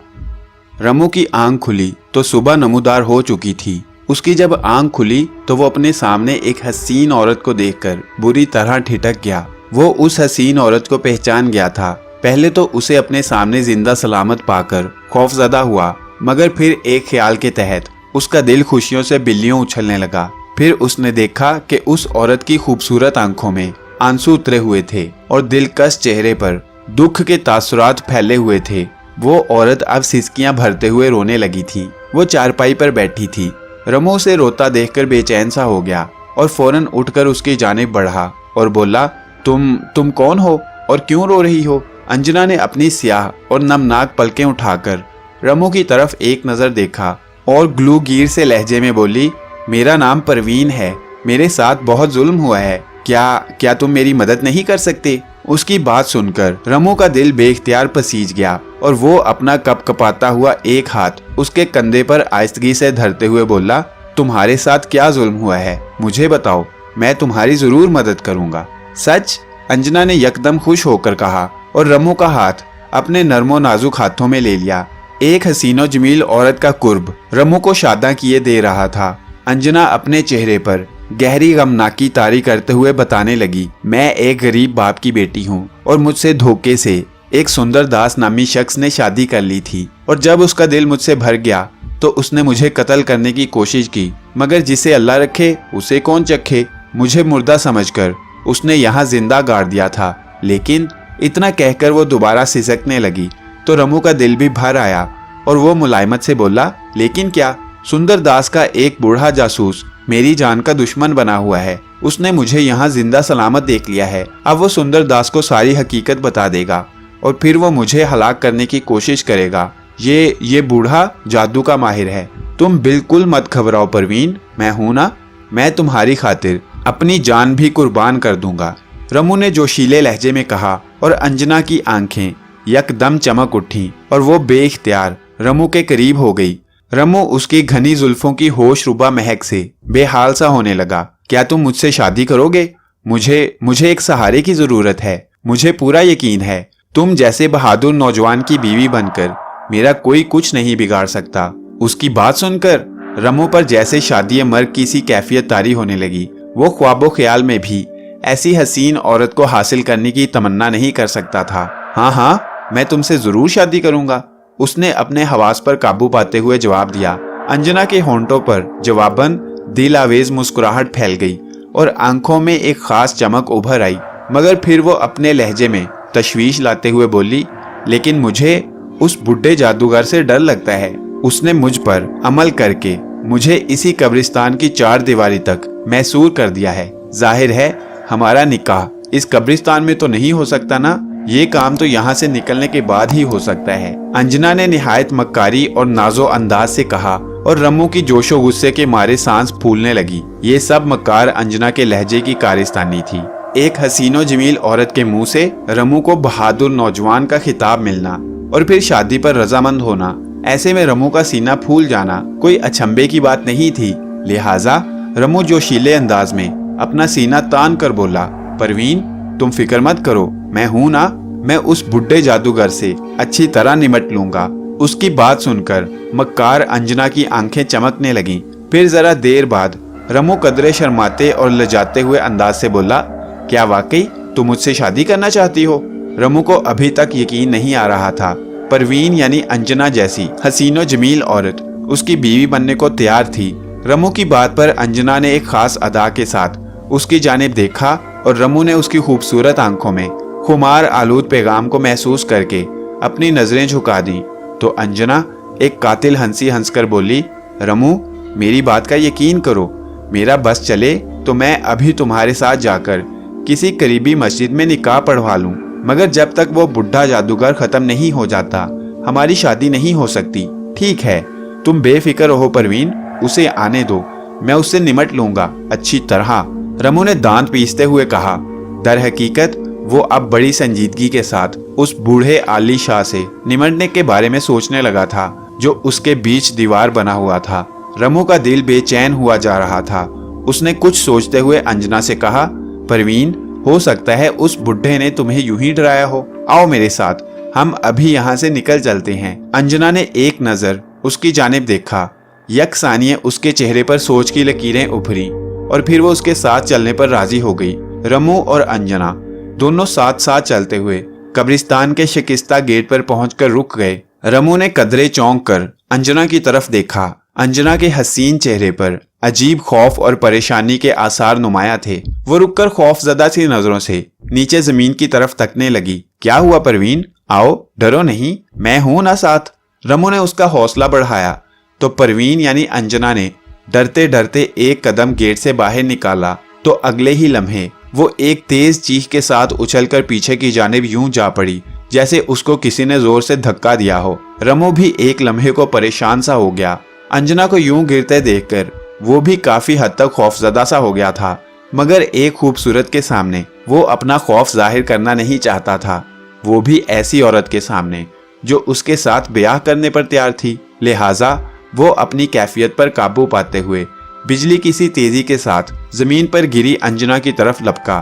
रमू की आंख खुली तो सुबह नमूदार हो चुकी थी। उसकी जब आंख खुली तो वो अपने सामने एक हसीन औरत को देखकर बुरी तरह ठिठक गया। वो उस हसीन औरत को पहचान गया था। पहले तो उसे अपने सामने जिंदा सलामत पाकर खौफजदा हुआ, मगर फिर एक ख्याल के तहत उसका दिल खुशियों से बिल्लियों उछलने लगा। फिर उसने देखा कि उस औरत की खूबसूरत आंखों में आंसू उतरे हुए थे और दिलकश चेहरे पर दुख के तासुरात फैले हुए थे। वो औरत अब सिसकियां भरते हुए रोने लगी थी। वो चारपाई पर बैठी थी। रमू उसे रोता देखकर बेचैन सा हो गया और फौरन उठकर उसकी जानिब बढ़ा और बोला, तुम कौन हो और क्यों रो रही हो? अंजना ने अपनी स्याह और नमनाक पलकें उठाकर रमू की तरफ एक नजर देखा और ग्लूगीर से लहजे में बोली, मेरा नाम परवीन है। मेरे साथ बहुत जुल्म हुआ है। क्या तुम मेरी मदद नहीं कर सकते? उसकी बात सुनकर रमू का दिल बेख्तियार पसीज गया और वो अपना कपकपाता हुआ एक हाथ उसके कंधे पर आहिस्तगी से धरते हुए बोला, तुम्हारे साथ क्या जुल्म हुआ है? मुझे बताओ, मैं तुम्हारी जरूर मदद करूंगा। सच? अंजना ने यकदम खुश होकर कहा और रमू का हाथ अपने नरमो नाजुक हाथों में ले लिया। एक हसीनो जमील औरत का कुर्ब रमू को शादा किए दे रहा था। अंजना अपने चेहरे पर गहरी गमनाकी तारी करते हुए बताने लगी, मैं एक गरीब बाप की बेटी हूँ और मुझसे धोखे से एक सुंदर दास नामी शख्स ने शादी कर ली थी और जब उसका दिल मुझसे भर गया तो उसने मुझे कत्ल करने की कोशिश की, मगर जिसे अल्लाह रखे उसे कौन चखे। मुझे मुर्दा समझकर उसने यहाँ जिंदा गाड़ दिया था। लेकिन इतना कहकर वो दोबारा सिसकने लगी तो रमू का दिल भी भर आया और वो मुलायमत से बोला, लेकिन क्या? सुंदर दास का एक बूढ़ा जासूस मेरी जान का दुश्मन बना हुआ है। उसने मुझे यहाँ जिंदा सलामत देख लिया है। अब वो सुंदर दास को सारी हकीकत बता देगा और फिर वो मुझे हलाक करने की कोशिश करेगा। ये बूढ़ा जादू का माहिर है। तुम बिल्कुल मत घबराओ परवीन, मैं हूं ना। मैं तुम्हारी खातिर अपनी जान भी कुर्बान कर दूंगा। रमू ने जोशीले लहजे में कहा और अंजना की आंखें यकदम चमक उठी और वो बेख्तियार रमू के करीब हो गई। रमू उसकी घनी जुल्फों की होश रुबा महक से बेहाल सा होने लगा। क्या तुम मुझसे शादी करोगे? मुझे एक सहारे की जरूरत है। मुझे पूरा यकीन है तुम जैसे बहादुर नौजवान की बीवी बनकर मेरा कोई कुछ नहीं बिगाड़ सकता। उसकी बात सुनकर रमू पर जैसे शादी मर्ग की सी कैफियत तारी होने लगी। वो ख्वाबो ख्याल में भी ऐसी हसीन औरत को हासिल करने की तमन्ना नहीं कर सकता था। हाँ हाँ, मैं तुमसे जरूर शादी करूंगा, उसने अपने हवास पर काबू पाते हुए जवाब दिया। अंजना के होंठों पर जवाबन दिल आवेज मुस्कुराहट फैल गई और आंखों में एक खास चमक उभर आई, मगर फिर वो अपने लहजे में तशवीश लाते हुए बोली, लेकिन मुझे उस बुढ़े जादूगर से डर लगता है। उसने मुझ पर अमल करके मुझे इसी कब्रिस्तान की चार दीवारी तक मैसूर कर दिया है। जाहिर है हमारा निकाह इस कब्रिस्तान में तो नहीं हो सकता ना, ये काम तो यहाँ से निकलने के बाद ही हो सकता है। अंजना ने निहायत मक्कारी और नाजो अंदाज से कहा और रमू की जोशो गुस्से के मारे सांस फूलने लगी। ये सब मक्कार अंजना के लहजे की कारिस्तानी थी। एक हसीनो जमील औरत के मुंह से रमू को बहादुर नौजवान का खिताब मिलना और फिर शादी पर रजामंद होना, ऐसे में रमू का सीना फूल जाना कोई अचंभे की बात नहीं थी। लिहाजा रमू जोशीले अंदाज में अपना सीना तान कर बोला, परवीन तुम फिक्र मत करो, मैं हूं ना, मैं उस बुढ़े जादूगर से अच्छी तरह निमट लूंगा। उसकी बात सुनकर मक्कार अंजना की आंखें चमकने लगीं। फिर जरा देर बाद रमू कदरे शर्माते और लजाते हुए अंदाज से बोला, क्या वाकई तुम मुझसे शादी करना चाहती हो? रमू को अभी तक यकीन नहीं आ रहा था। परवीन यानी अंजना जैसी हसीनो जमील औरत उसकी बीवी बनने को तैयार थी। रमू की बात पर अंजना ने एक खास अदा के साथ उसकी जानिब देखा और रमू ने उसकी खूबसूरत आंखों में खुमार आलूद पैगाम को महसूस करके अपनी नजरें झुका दी तो अंजना एक कातिल हंसी हंसकर बोली, रमू मेरी बात का यकीन करो, मेरा बस चले तो मैं अभी तुम्हारे साथ जाकर किसी करीबी मस्जिद में निकाह पढ़वा लूं, मगर जब तक वो बुढ़ा जादूगर खत्म नहीं हो जाता हमारी शादी नहीं हो सकती। ठीक है, तुम बेफिक्र रहो परवीन, उसे आने दो, मैं उससे निमट लूंगा अच्छी तरह। रमू ने दांत पीसते हुए कहा। दर हकीकत वो अब बड़ी संजीदगी के साथ उस बूढ़े आली शाह से निमटने के बारे में सोचने लगा था जो उसके बीच दीवार बना हुआ था। रमू का दिल बेचैन हुआ जा रहा था। उसने कुछ सोचते हुए अंजना से कहा, परवीन हो सकता है उस बुढ़े ने तुम्हें यूं ही डराया हो, आओ मेरे साथ, हम अभी यहाँ से निकल चलते हैं। अंजना ने एक नजर उसकी जानिब देखा। यकसानिये उसके चेहरे पर सोच की लकीरें उभरी और फिर वो उसके साथ चलने पर राजी हो गई। रमू और अंजना दोनों साथ साथ चलते हुए कब्रिस्तान के शिकस्ता गेट पर पहुंचकर रुक गए। रमू ने कदरे चौंक कर अंजना की तरफ देखा। अंजना के हसीन चेहरे पर अजीब खौफ और परेशानी के आसार नुमाया थे। वो रुककर खौफजदा सी नजरों से नीचे जमीन की तरफ तकने लगी। क्या हुआ परवीन, आओ, डरो नहीं, मैं हूं ना साथ। रमू ने उसका हौसला बढ़ाया तो परवीन यानी अंजना ने डरते डरते एक कदम गेट से बाहर निकाला तो अगले ही लम्हे वो एक तेज चीख के साथ उछलकर पीछे की जानिब यूं जा पड़ी जैसे उसको किसी ने जोर से धक्का दिया हो। रमू भी एक लम्हे को परेशान सा हो गया। अंजना को यूं गिरते देखकर वो भी काफी हद तक खौफजदा सा हो गया था, मगर एक खूबसूरत के सामने वो अपना खौफ जाहिर करना नहीं चाहता था, वो भी ऐसी औरत के सामने जो उसके साथ ब्याह करने पर तैयार थी। लिहाजा वो अपनी कैफियत पर काबू पाते हुए बिजली की सी तेजी के साथ जमीन पर गिरी अंजना की तरफ लपका।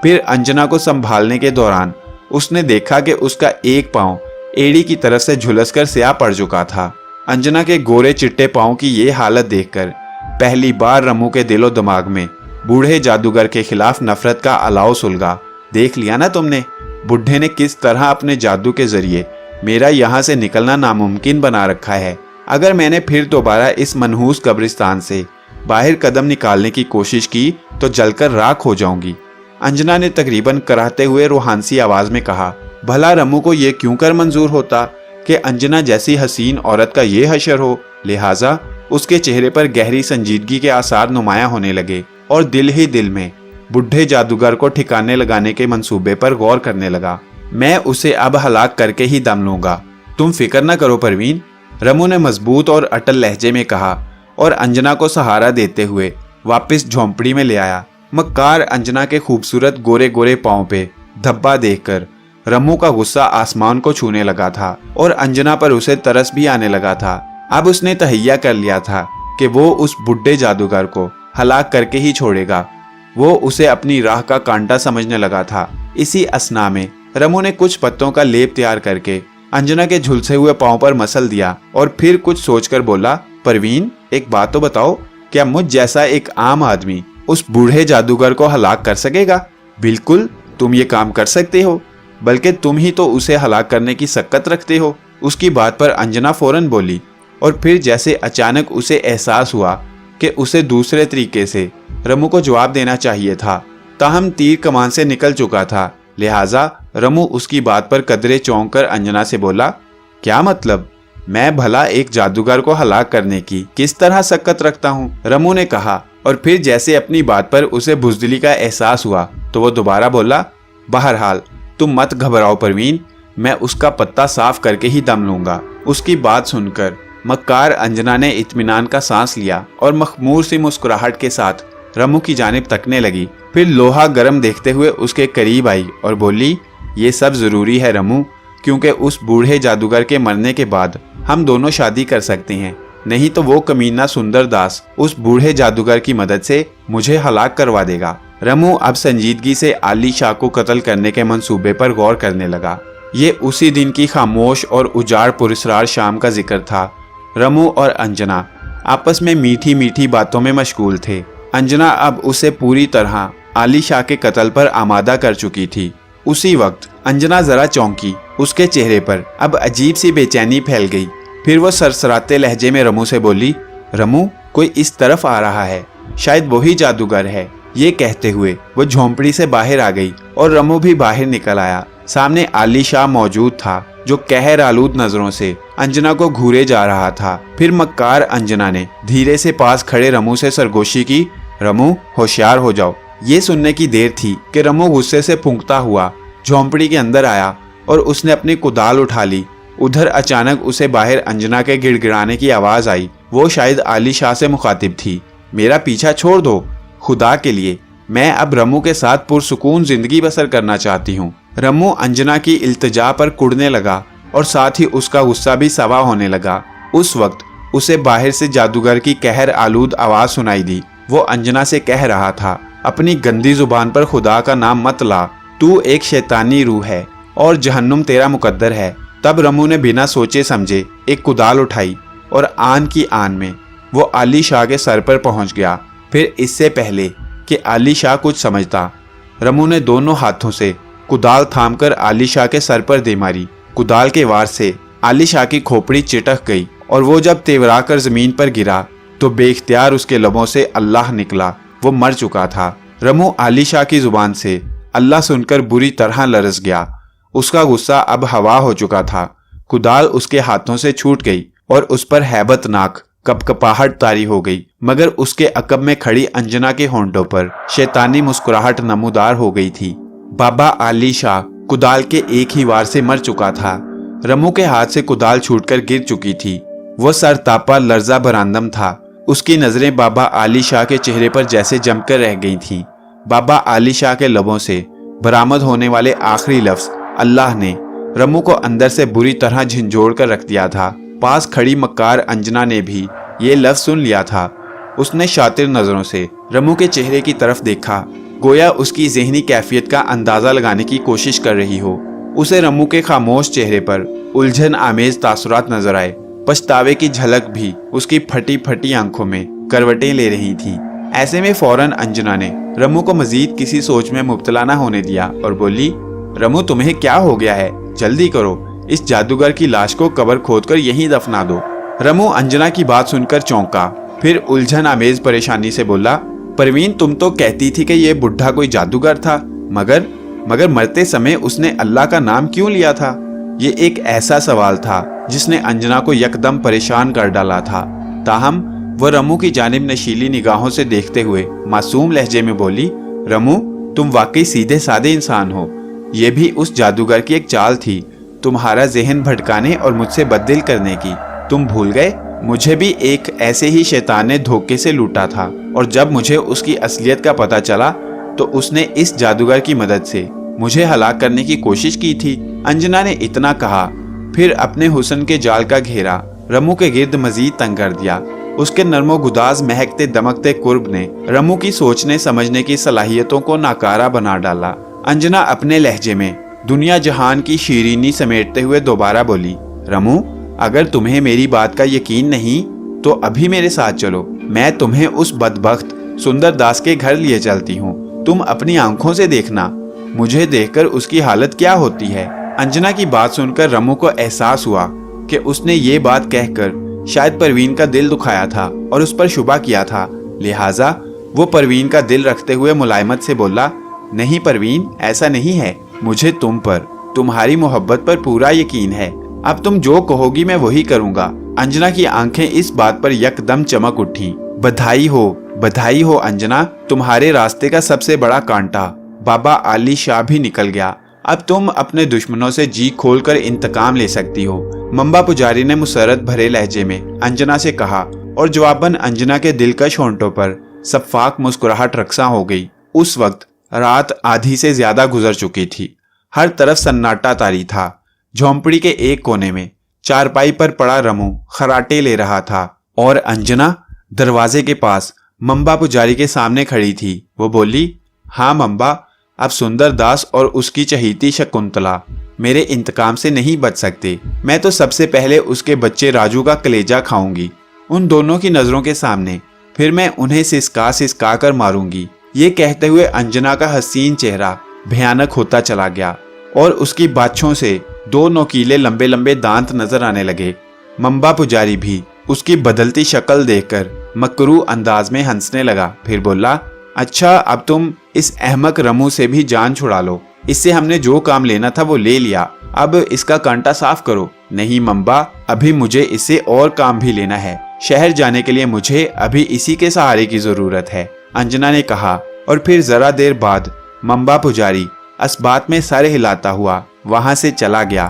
फिर अंजना को संभालने के दौरान उसने देखा कि उसका एक पांव एड़ी की तरफ से झुलसकर स्याह पड़ चुका था। अंजना के गोरे चिट्टे पांव की ये हालत देखकर पहली बार रमू के दिलो दिमाग में बूढ़े जादूगर के खिलाफ नफरत का अलाव सुलगा। देख लिया ना तुमने, बुढ़े ने किस तरह अपने जादू के जरिए मेरा यहाँ से निकलना नामुमकिन बना रखा है। अगर मैंने फिर दोबारा इस मनहूस कब्रिस्तान से बाहर कदम निकालने की कोशिश की तो जलकर राख हो जाऊंगी। अंजना ने तकरीबन कराहते हुए रूहानसी आवाज में कहा। भला रमू को ये क्यों कर मंजूर होता कि अंजना जैसी हसीन औरत का ये हशर हो। लिहाजा उसके चेहरे पर गहरी संजीदगी के आसार नुमाया होने लगे और दिल ही दिल में बुढ़े जादूगर को ठिकाने लगाने के मंसूबे पर गौर करने लगा। मैं उसे अब हलाक करके ही दम लूंगा, तुम फिक्र न करो परवीन, रमू ने मजबूत और अटल लहजे में कहा और अंजना को सहारा देते हुए वापस झोंपड़ी में ले आया। मक्कार अंजना के खूबसूरत गोरे गोरे पांव पे धब्बा देखकर रमू का गुस्सा आसमान को छूने लगा था और अंजना पर उसे तरस भी आने लगा था। अब उसने तहैया कर लिया था कि वो उस बुढ़े जादूगर को हलाक करके ही छोड़ेगा। वो उसे अपनी राह का कांटा समझने लगा था। इसी असना में रमू ने कुछ पत्तों का लेप तैयार करके अंजना के झुलसे हुए पांव पर मसल दिया और फिर कुछ सोचकर बोला, परवीन एक बात तो बताओ, क्या मुझ जैसा एक आम आदमी उस बूढ़े जादूगर को हलाक कर सकेगा? बिल्कुल तुम ये काम कर सकते हो, बल्कि तुम ही तो उसे हलाक करने की सकत रखते हो। उसकी बात पर अंजना फौरन बोली और फिर जैसे अचानक उसे एहसास हुआ कि उसे दूसरे तरीके से रमू को जवाब देना चाहिए था, ताहम तीर कमान से निकल चुका था। लिहाजा रमू उसकी बात पर कदरे चौंक कर अंजना से बोला, क्या मतलब? मैं भला एक जादूगर को हलाक करने की किस तरह सकत रखता हूँ? रमू ने कहा और फिर जैसे अपनी बात पर उसे बुज़दिली का एहसास हुआ तो वो दोबारा बोला, बहरहाल तुम मत घबराओ परवीन, मैं उसका पत्ता साफ करके ही दम लूंगा। उसकी बात सुनकर मक्कार अंजना ने इत्मीनान का सांस लिया और मखमूर सी मुस्कुराहट के साथ रमू की जानिब तकने लगी। फिर लोहा गर्म देखते हुए उसके करीब आई और बोली, ये सब जरूरी है रमू, क्योंकि उस बूढ़े जादूगर के मरने के बाद हम दोनों शादी कर सकते हैं, नहीं तो वो कमीना सुंदर दास उस बूढ़े जादूगर की मदद से मुझे हलाक करवा देगा। रमू अब संजीदगी से आली शाह को कत्ल करने के मंसूबे पर गौर करने लगा। ये उसी दिन की खामोश और उजाड़ पुरस्रार शाम का जिक्र था। रमू और अंजना आपस में मीठी मीठी बातों में मशगूल थे। अंजना अब उसे पूरी तरह आली शाह के कत्ल पर आमादा कर चुकी थी। उसी वक्त अंजना जरा चौंकी, उसके चेहरे पर अब अजीब सी बेचैनी फैल गई। फिर वो सरसराते लहजे में रमू से बोली, रमू कोई इस तरफ आ रहा है, शायद वही जादूगर है। ये कहते हुए वो झोंपड़ी से बाहर आ गई और रमू भी बाहर निकल आया। सामने आली शाह मौजूद था, जो कहर आलूद नजरों से अंजना को घूरे जा रहा था। फिर मक्कार अंजना ने धीरे से पास खड़े रमू से सरगोशी की, रमू होशियार हो जाओ। ये सुनने की देर थी कि रमू गुस्से से फूंकता हुआ झोंपड़ी के अंदर आया और उसने अपनी कुदाल उठा ली। उधर अचानक उसे बाहर अंजना के गिड़गिड़ाने की आवाज आई। वो शायद आली शाह से मुखातिब थी। मेरा पीछा छोड़ दो, खुदा के लिए, मैं अब रमू के साथ पुरसुकून जिंदगी बसर करना चाहती हूँ। रमू अंजना की इल्तिजा पर कुड़ने लगा और साथ ही उसका गुस्सा भी सवा होने लगा। उस वक्त उसे बाहर से जादूगर की कहर आलूद आवाज सुनाई दी। वो अंजना से कह रहा था, अपनी गंदी जुबान पर खुदा का नाम मत ला, तू एक शैतानी रूह है और जहन्नुम तेरा मुकद्दर है। तब रमू ने बिना सोचे समझे एक कुदाल उठाई और आन की आन में वो आली शाह के सर पर पहुंच गया। फिर इससे पहले कि आली शाह कुछ समझता, रमू ने दोनों हाथों से कुदाल थामकर आली शाह के सर पर दे मारी। कुदाल के वार से आली शाह की खोपड़ी चिटक गई और वो जब तेवरा कर जमीन पर गिरा तो बेख्तियार उसके लबों से अल्लाह निकला। वो मर चुका था। रमू आली शाह की जुबान से अल्लाह सुनकर बुरी तरह लरस गया। उसका गुस्सा अब हवा हो चुका था। कुदाल उसके हाथों से छूट गई और उस पर हैबतनाक कपकपाहट तारी हो गई, मगर उसके अकब में खड़ी अंजना के होंठों पर शैतानी मुस्कुराहट नमूदार हो गई थी। बाबा आली शाह कुदाल के एक ही वार से मर चुका था। रमू के हाथ से कुदाल छूटकर गिर चुकी थी। वो सरतापा लर्जा बरांदम था। उसकी नजरें बाबा आली शाह के चेहरे पर जैसे जमकर रह गई थीं। बाबा आली शाह के लबों से बरामद होने वाले आखिरी लफ्ज अल्लाह ने रमू को अंदर से बुरी तरह झंझोड़ कर रख दिया था। पास खड़ी मक्कार अंजना ने भी ये लफ्ज सुन लिया था। उसने शातिर नजरों से रमू के चेहरे की तरफ देखा, गोया उसकी जहनी कैफियत का अंदाजा लगाने की कोशिश कर रही हो। उसे रमू के खामोश चेहरे पर उलझन आमेज तासुरात नजर आए। पछतावे की झलक भी उसकी फटी फटी आंखों में करवटें ले रही थी। ऐसे में फौरन अंजना ने रमू को मजीद किसी सोच में मुब्तला न होने दिया और बोली, रमू तुम्हें क्या हो गया है, जल्दी करो, इस जादूगर की लाश को कब्र खोदकर यहीं दफना दो। रमू अंजना की बात सुनकर चौंका, फिर उलझन आमेज परेशानी से बोला, परवीन तुम तो कहती थी कि ये बुढ़ा कोई जादूगर था, मगर मरते समय उसने अल्लाह का नाम क्यों लिया था? ये एक ऐसा सवाल था जिसने अंजना को यकदम परेशान कर डाला था। ताहम वह रमू की जानिब नशीली निगाहों से देखते हुए मासूम लहजे में बोली, रमू तुम वाकई सीधे साधे इंसान हो। ये भी उस जादूगर की एक चाल थी, तुम्हारा जहन भटकाने और मुझसे बददिल करने की। तुम भूल गए, मुझे भी एक ऐसे ही शैतान ने धोखे से लूटा था और जब मुझे उसकी असलियत का पता चला तो उसने इस जादूगर की मदद से मुझे हलाक करने की कोशिश की थी। अंजना ने इतना कहा, फिर अपने हुस्न के जाल का घेरा रमू के गिर्द मजीद तंग कर दिया। उसके नर्मो गुदाज महकते दमकते कुर्ब ने रमू की सोचने समझने की सलाहियतों को नाकारा बना डाला। अंजना अपने लहजे में दुनिया जहान की शीरीनी समेटते हुए दोबारा बोली, रमू, अगर तुम्हें मेरी बात का यकीन नहीं तो अभी मेरे साथ चलो, मैं तुम्हें उस बदबख्त सुंदर दास के घर लिए चलती हूँ। तुम अपनी आंखों से देखना, मुझे देखकर उसकी हालत क्या होती है। अंजना की बात सुनकर रमू को एहसास हुआ कि उसने ये बात कहकर शायद परवीन का दिल दुखाया था और उस पर शुबा किया था। लिहाजा वो परवीन का दिल रखते हुए मुलायमत से बोला, नहीं परवीन, ऐसा नहीं है, मुझे तुम पर, तुम्हारी मोहब्बत पर पूरा यकीन है। अब तुम जो कहोगी मैं वही करूंगा। अंजना की आंखें इस बात पर यकदम चमक उठी। बधाई हो अंजना, तुम्हारे रास्ते का सबसे बड़ा कांटा बाबा आली शाह भी निकल गया। अब तुम अपने दुश्मनों से जी खोलकर इंतकाम ले सकती हो। मंबा पुजारी ने मुसरत भरे लहजे में अंजना से कहा और जवाबन अंजना के दिलकश होंठों पर सफाक मुस्कुराहट रक्सा हो गई। उस वक्त रात आधी से ज्यादा गुजर चुकी थी। हर तरफ सन्नाटा तारी था। झोंपड़ी के एक कोने में चारपाई पर पड़ा रमू खराटे ले रहा था और अंजना दरवाजे के पास मंबा पुजारी के सामने खड़ी थी। वो बोली, हाँ मंबा, अब सुंदर दास और उसकी चहीती शकुंतला मेरे इंतकाम से नहीं बच सकते। मैं तो सबसे पहले उसके बच्चे राजू का कलेजा खाऊंगी उन दोनों की नजरों के सामने, फिर मैं उन्हें सिसका कर मारूंगी। ये कहते हुए अंजना का हसीन चेहरा भयानक होता चला गया और उसकी बाछों से दो नोकीले लंबे लंबे दांत नजर आने लगे। मंबा पुजारी भी उसकी बदलती शक्ल देखकर मकरू अंदाज में हंसने लगा। फिर बोला, अच्छा, अब तुम इस अहमक रमू से भी जान छुड़ा लो। इससे हमने जो काम लेना था वो ले लिया, अब इसका कांटा साफ करो। नहीं मंबा, अभी मुझे इससे और काम भी लेना है। शहर जाने के लिए मुझे अभी इसी के सहारे की जरूरत है, अंजना ने कहा। और फिर जरा देर बाद मंबा पुजारी अस्बात में सर हिलाता हुआ वहां से चला गया।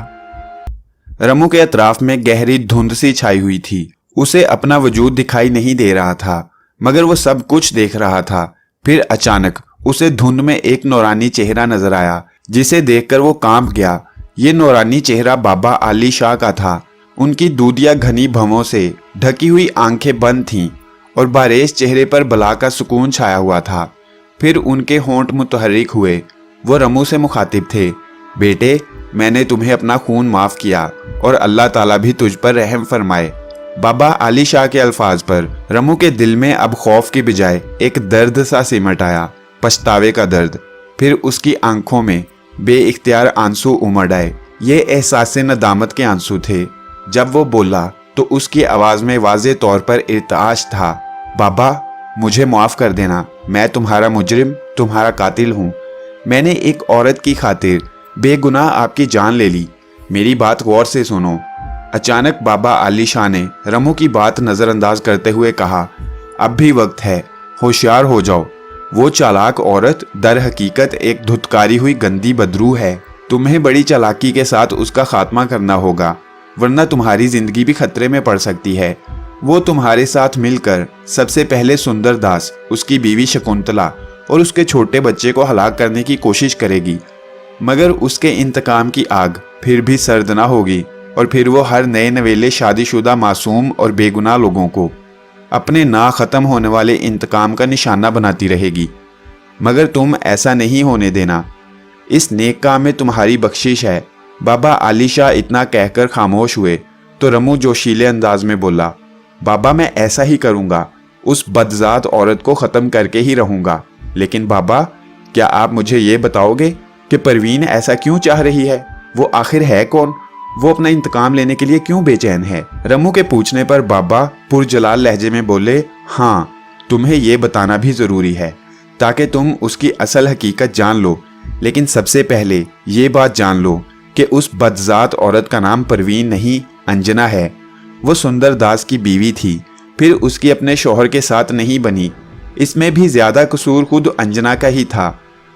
रमू के अतराफ में गहरी धुंध सी छाई हुई थी। उसे अपना वजूद दिखाई नहीं दे रहा था, मगर वो सब कुछ देख रहा था। फिर अचानक उसे धुंध में एक नौरानी चेहरा नजर आया, जिसे देखकर वो कांप गया। ये नौरानी चेहरा बाबा आली शाह का था। उनकी दूधिया घनी भवों से ढकी हुई आंखें बंद थीं और बारेश चेहरे पर बला का सुकून छाया हुआ था। फिर उनके होंठ मुतहर्रिक हुए। वो रमू से मुखातिब थे, बेटे, मैंने तुम्हें अपना खून माफ किया और अल्लाह ताला भी तुझ पर रहम फरमाए। बाबा आली शाह के अल्फाज पर रमू के दिल में अब खौफ की बजाय एक दर्द सा सिमट आया, पछतावे का दर्द। फिर उसकी आंखों में बेइख्तियार आंसू उमड़ आए। ये एहसास नदामत के आंसू थे। जब वो बोला तो उसकी आवाज में वाज़े तौर पर इर्ताश था, बाबा, मुझे माफ कर देना, मैं तुम्हारा मुजरिम, तुम्हारा कातिल हूँ। मैंने एक औरत की खातिर बेगुनाह आपकी जान ले ली। मेरी बात गौर से सुनो। अचानक बाबा आली शाह ने रमू की बात नजरअंदाज करते हुए कहा, अब भी वक्त है, होशियार हो जाओ। वो चालाक औरत दर हकीकत एक धुतकारी हुई गंदी बदरू है। तुम्हें बड़ी चालाकी के साथ उसका खात्मा करना होगा, वरना तुम्हारी जिंदगी भी खतरे में पड़ सकती है। वो तुम्हारे साथ मिलकर सबसे पहले सुंदर दास, उसकी बीवी शकुंतला और उसके छोटे बच्चे को हलाक करने की कोशिश करेगी, मगर उसके इंतकाम की आग फिर भी सर्द ना होगी और फिर वो हर नए नवेले शादीशुदा मासूम और बेगुनाह लोगों को अपने ना ख़त्म होने वाले इंतकाम का निशाना बनाती रहेगी। मगर तुम ऐसा नहीं होने देना। इस नेक काम में तुम्हारी बख्शिश है। बाबा आली शाह इतना कहकर खामोश हुए तो रमू जोशीले अंदाज में बोला, बाबा, मैं ऐसा ही करूँगा, उस बदजात औरत को ख़त्म करके ही रहूँगा। लेकिन बाबा, क्या आप मुझे ये बताओगे कि परवीन ऐसा क्यों चाह रही है? वो आखिर है कौन? वो अपना इंतकाम लेने के लिए क्यों बेचैन है? रमू के पूछने पर बाबा पुरजलाल लहजे में बोले, हाँ, तुम्हें ये बताना भी जरूरी है ताकि तुम उसकी असल हकीकत जान लो। लेकिन सबसे पहले ये बात जान लो कि उस बदजात औरत का नाम परवीन नहीं, अंजना है। वो सुंदर दास की बीवी थी, फिर उसकी अपने शौहर के साथ नहीं बनी। इसमें भी ज्यादा कसूर खुद अंजना का ही था।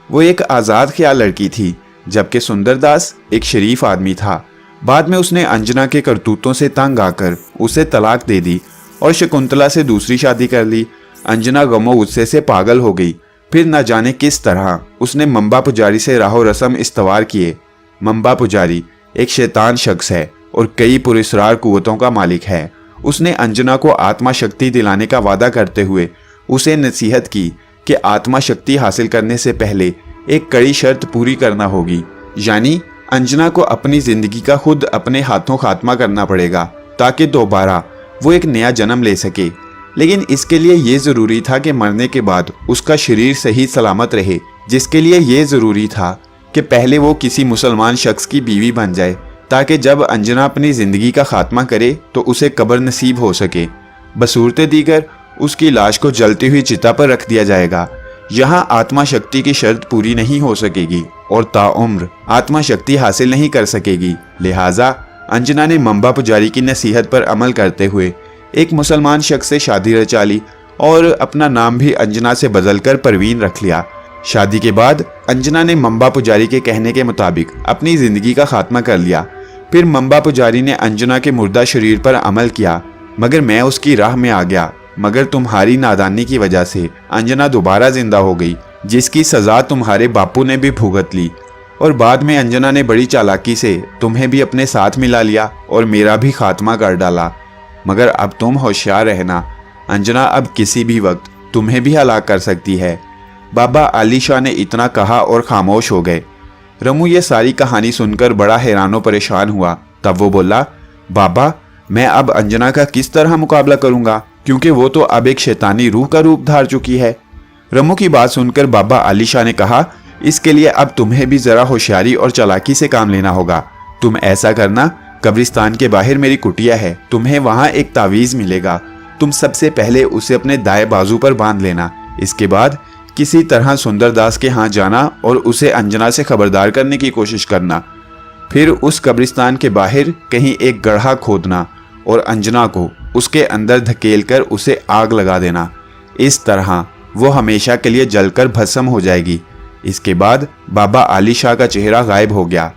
वो एक आज़ाद ख्याल लड़की थी, जबकि सुंदर दास एक शरीफ आदमी था। बाद में उसने अंजना के करतूतों से तंग आकर उसे तलाक दे दी और शकुंतला से दूसरी शादी कर ली। अंजना गमो गुस्से से पागल हो गई। फिर न जाने किस तरह उसने मंबा पुजारी से राहो रस्म इस्तवार किए। मंबा पुजारी एक शैतान शख्स है और कई पुरस्रार कुव्वतों का मालिक है। उसने अंजना को आत्मा शक्ति दिलाने का वादा करते हुए उसे नसीहत की कि आत्मा शक्ति हासिल करने से पहले एक कड़ी शर्त पूरी करना होगी। यानी अंजना को अपनी जिंदगी का खुद अपने हाथों खात्मा करना पड़ेगा ताकि दोबारा वो एक नया जन्म ले सके। लेकिन इसके लिए ये ज़रूरी था कि मरने के बाद उसका शरीर सही सलामत रहे, जिसके लिए ये ज़रूरी था कि पहले वो किसी मुसलमान शख्स की बीवी बन जाए ताकि जब अंजना अपनी ज़िंदगी का खात्मा करे तो उसे कब्र नसीब हो सके। बसूरत दीगर उसकी लाश को जलती हुई चिता पर रख दिया जाएगा। यहाँ आत्मा शक्ति की शर्त पूरी नहीं हो सकेगी और ताउम्र आत्मा शक्ति हासिल नहीं कर सकेगी। लिहाजा अंजना ने मंबा पुजारी की नसीहत पर अमल करते हुए एक मुसलमान शख्स से शादी रचा ली और अपना नाम भी अंजना से बदलकर परवीन रख लिया। शादी के बाद अंजना ने मंबा पुजारी के कहने के मुताबिक अपनी जिंदगी का खात्मा कर लिया। फिर मंबा पुजारी ने अंजना के मुर्दा शरीर पर अमल किया, मगर मैं उसकी राह में आ गया। मगर तुम्हारी नादानी की वजह से अंजना दोबारा जिंदा हो गई, जिसकी सजा तुम्हारे बापू ने भी भुगत ली। और बाद में अंजना ने बड़ी चालाकी से तुम्हें भी अपने साथ मिला लिया और मेरा भी खात्मा कर डाला। मगर अब तुम होशियार रहना, अंजना अब किसी भी वक्त तुम्हें भी हलाक कर सकती है। बाबा अली शाह ने इतना कहा और खामोश हो गए। रमू ये सारी कहानी सुनकर बड़ा हैरान और परेशान हुआ। तब वो बोला, बाबा मैं अब अंजना का किस तरह मुकाबला करूंगा, क्योंकि वो तो अब एक शैतानी रूह का रूप धार चुकी है। रमू की बात सुनकर बाबा अली शाह ने कहा, इसके लिए अब तुम्हें भी जरा होशियारी और चालाकी से काम लेना होगा। तुम ऐसा करना, कब्रिस्तान के बाहर मेरी कुटिया है, तुम्हें वहां एक तावीज़ मिलेगा। तुम सबसे पहले उसे अपने दाएं बाजू पर बांध लेना। इसके बाद किसी तरह सुंदरदास के यहाँ जाना और उसे अंजना से खबरदार करने की कोशिश करना। फिर उस कब्रिस्तान के बाहर कहीं एक गड्ढा खोदना और अंजना को उसके अंदर धकेलकर उसे आग लगा देना। इस तरह वो हमेशा के लिए जलकर भस्म हो जाएगी। इसके बाद बाबा अली शाह का चेहरा गायब हो गया।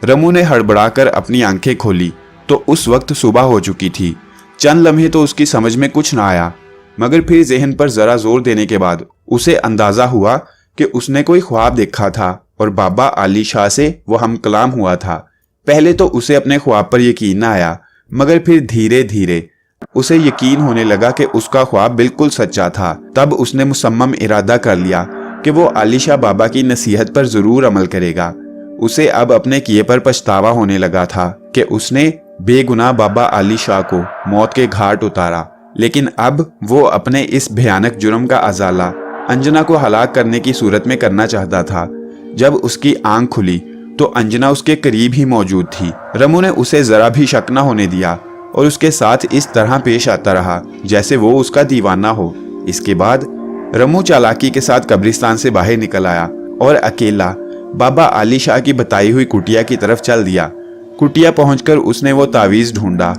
रमू ने हड़बड़ाकर अपनी आंखें खोली तो उस वक्त सुबह हो चुकी थी। चंद लम्हे तो उसकी समझ में कुछ ना आया, मगर फिर जहन पर जरा जोर देने के बाद उसे अंदाजा हुआ कि उसने कोई ख्वाब देखा था और बाबा अली शाह से वो हम कलाम हुआ था। पहले तो उसे अपने ख्वाब पर यकीन न आया, मगर फिर धीरे धीरे उसे यकीन होने लगा कि उसका ख्वाब बिल्कुल सच्चा था। तब उसने मुसम्मम इरादा कर लिया कि वो अली शाह बाबा की नसीहत पर जरूर अमल करेगा। उसे अब अपने किए पर पछतावा होने लगा था कि उसने बेगुनाह बाबा अली शाह को मौत के घाट उतारा। लेकिन अब वो अपने इस भयानक जुर्म का अजाला अंजना को हलाक करने की सूरत में करना चाहता था। जब उसकी आंख खुली तो अंजना उसके करीब ही मौजूद थी। रमू ने उसे जरा भी शक न होने दिया और उसके साथ इस तरह पेश आता रहा जैसे वो उसका दीवाना हो। इसके बाद रमू चालाकी के साथ कब्रिस्तान से बाहर निकल आया और अकेला बाबा अली शाह की बताई हुई कुटिया की तरफ चल दिया। कुटिया पहुंचकर उसने वो तावीज़ ढूंढा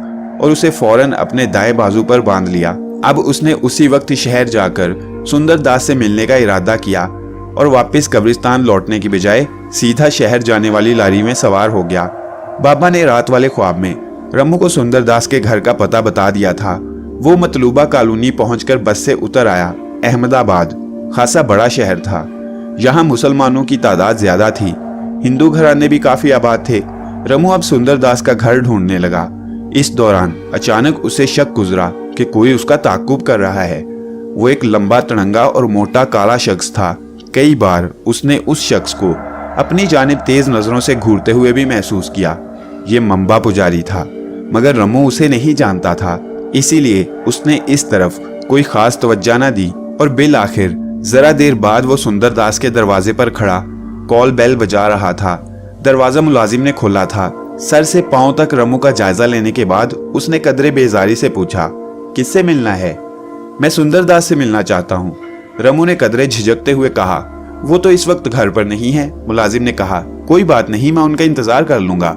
और उसे फौरन अपने दाएं बाजू पर बांध लिया। अब उसने उसी वक्त शहर जाकर सुंदरदास से मिलने का इरादा किया और वापस कब्रिस्तान लौटने की बजाय सीधा शहर जाने वाली लारी में सवार हो गया। बाबा ने रात वाले ख्वाब में रमू को सुंदरदास के घर का पता बता दिया था। वो मतलूबा कॉलोनी पहुंचकर बस से उतर आया। अहमदाबाद खासा बड़ा शहर था। यहाँ मुसलमानों की तादाद ज्यादा थी, हिंदू घराने भी काफी आबाद थे। रमू अब सुंदरदास का घर ढूंढने लगा। इस दौरान अचानक उसे शक गुजरा कि कोई उसका ताकुब कर रहा है। वो एक लंबा तड़ंगा और मोटा काला शख्स था। कई बार उसने उस शख्स को अपनी जानिब तेज नजरों से घूरते हुए भी महसूस किया। ये मंबा पुजारी था, मगर रमू उसे नहीं जानता था, इसीलिए उसने इस तरफ कोई खास तवज्जो न दी। और बिल आखिर जरा देर बाद वो सुंदरदास के दरवाजे पर खड़ा कॉल बेल बजा रहा था। दरवाजा मुलाजिम ने खोला था। सर से पांव तक रमू का जायजा लेने के बाद उसने कदरे बेजारी से पूछा, किससे मिलना है? मैं सुंदरदास से मिलना चाहता हूँ। रमू ने कदरे झिझकते हुए कहा, वो तो इस वक्त घर पर नहीं है। मुलाजिम ने कहा, कोई बात नहीं, मैं उनका इंतजार कर लूंगा।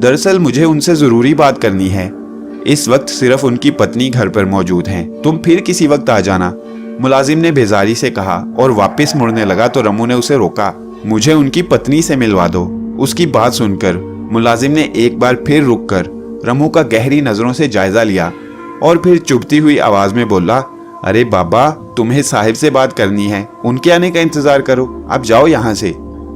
दरअसल मुझे उनसे जरूरी बात करनी है। इस वक्त सिर्फ उनकी पत्नी घर पर मौजूद हैं। तुम फिर किसी वक्त आ जाना। मुलाजिम ने बेजारी से कहा और वापस मुड़ने लगा तो रमू ने उसे रोका। मुझे उनकी पत्नी से मिलवा दो। उसकी बात सुनकर मुलाजिम ने एक बार फिर रुककर रमू का गहरी नजरों से जायजा लिया और फिर चुभती हुई आवाज में बोला, अरे बाबा, तुम्हें साहिब से बात करनी है, उनके आने का इंतजार करो, अब जाओ यहाँ से।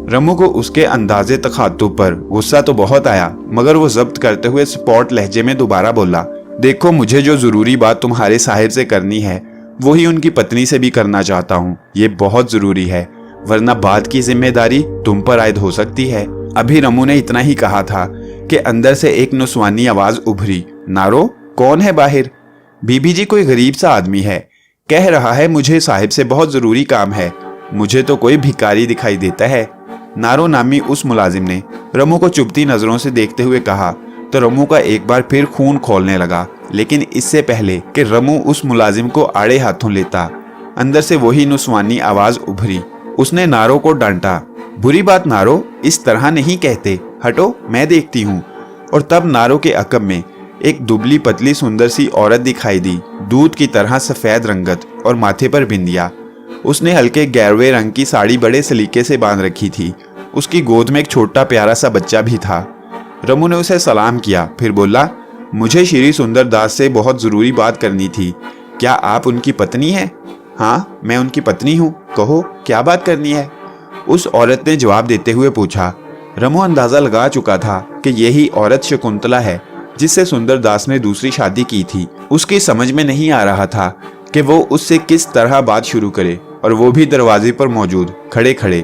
रमू को उसके अंदाजे तखातुब पर गुस्सा तो बहुत आया, मगर वो जब्त करते हुए स्पॉट लहजे में दोबारा बोला, देखो, मुझे जो जरूरी बात तुम्हारे साहिब से करनी है वही उनकी पत्नी से भी करना चाहता हूँ। ये बहुत जरूरी है, वरना बात की जिम्मेदारी तुम पर आयद हो सकती है। अभी रमू ने इतना ही कहा था कि अंदर से एक नुस्वानी आवाज उभरी, नारो कौन है बाहर? बीबी जी कोई गरीब सा आदमी है, कह रहा है मुझे साहिब से बहुत जरूरी काम है। मुझे तो कोई भिखारी दिखाई देता है। नारो नामी उस मुलाजिम ने रमू को चुभती नजरों से देखते हुए कहा तो रमू का एक बार फिर खून खौलने लगा। लेकिन इससे पहले कि रमू उस मुलाजिम को आड़े हाथों लेता, अंदर से वही नुस्वानी आवाज उभरी। उसने नारो को डांटा, बुरी बात नारो, इस तरह नहीं कहते, हटो मैं देखती हूँ। और तब नारो के अकब में एक दुबली पतली सुंदर सी औरत दिखाई दी, दूध की तरह सफेद रंगत और माथे पर बिंदिया। उसने हल्के गैरवे रंग की साड़ी बड़े सलीके से बांध रखी थी। उसकी गोद में एक छोटा प्यारा सा बच्चा भी था। रमू ने उसे सलाम किया, फिर बोला, मुझे श्री सुंदर दास से बहुत जरूरी बात करनी थी। क्या आप उनकी पत्नी हैं? हाँ मैं उनकी पत्नी हूँ, कहो क्या बात करनी है? उस औरत ने जवाब देते हुए पूछा। रमू अंदाजा लगा चुका था कि यही औरत शकुंतला है जिससे सुंदर दास ने दूसरी शादी की थी। उसकी समझ में नहीं आ रहा था कि वो उससे किस तरह बात शुरू करे, और वो भी दरवाजे पर मौजूद खड़े खड़े।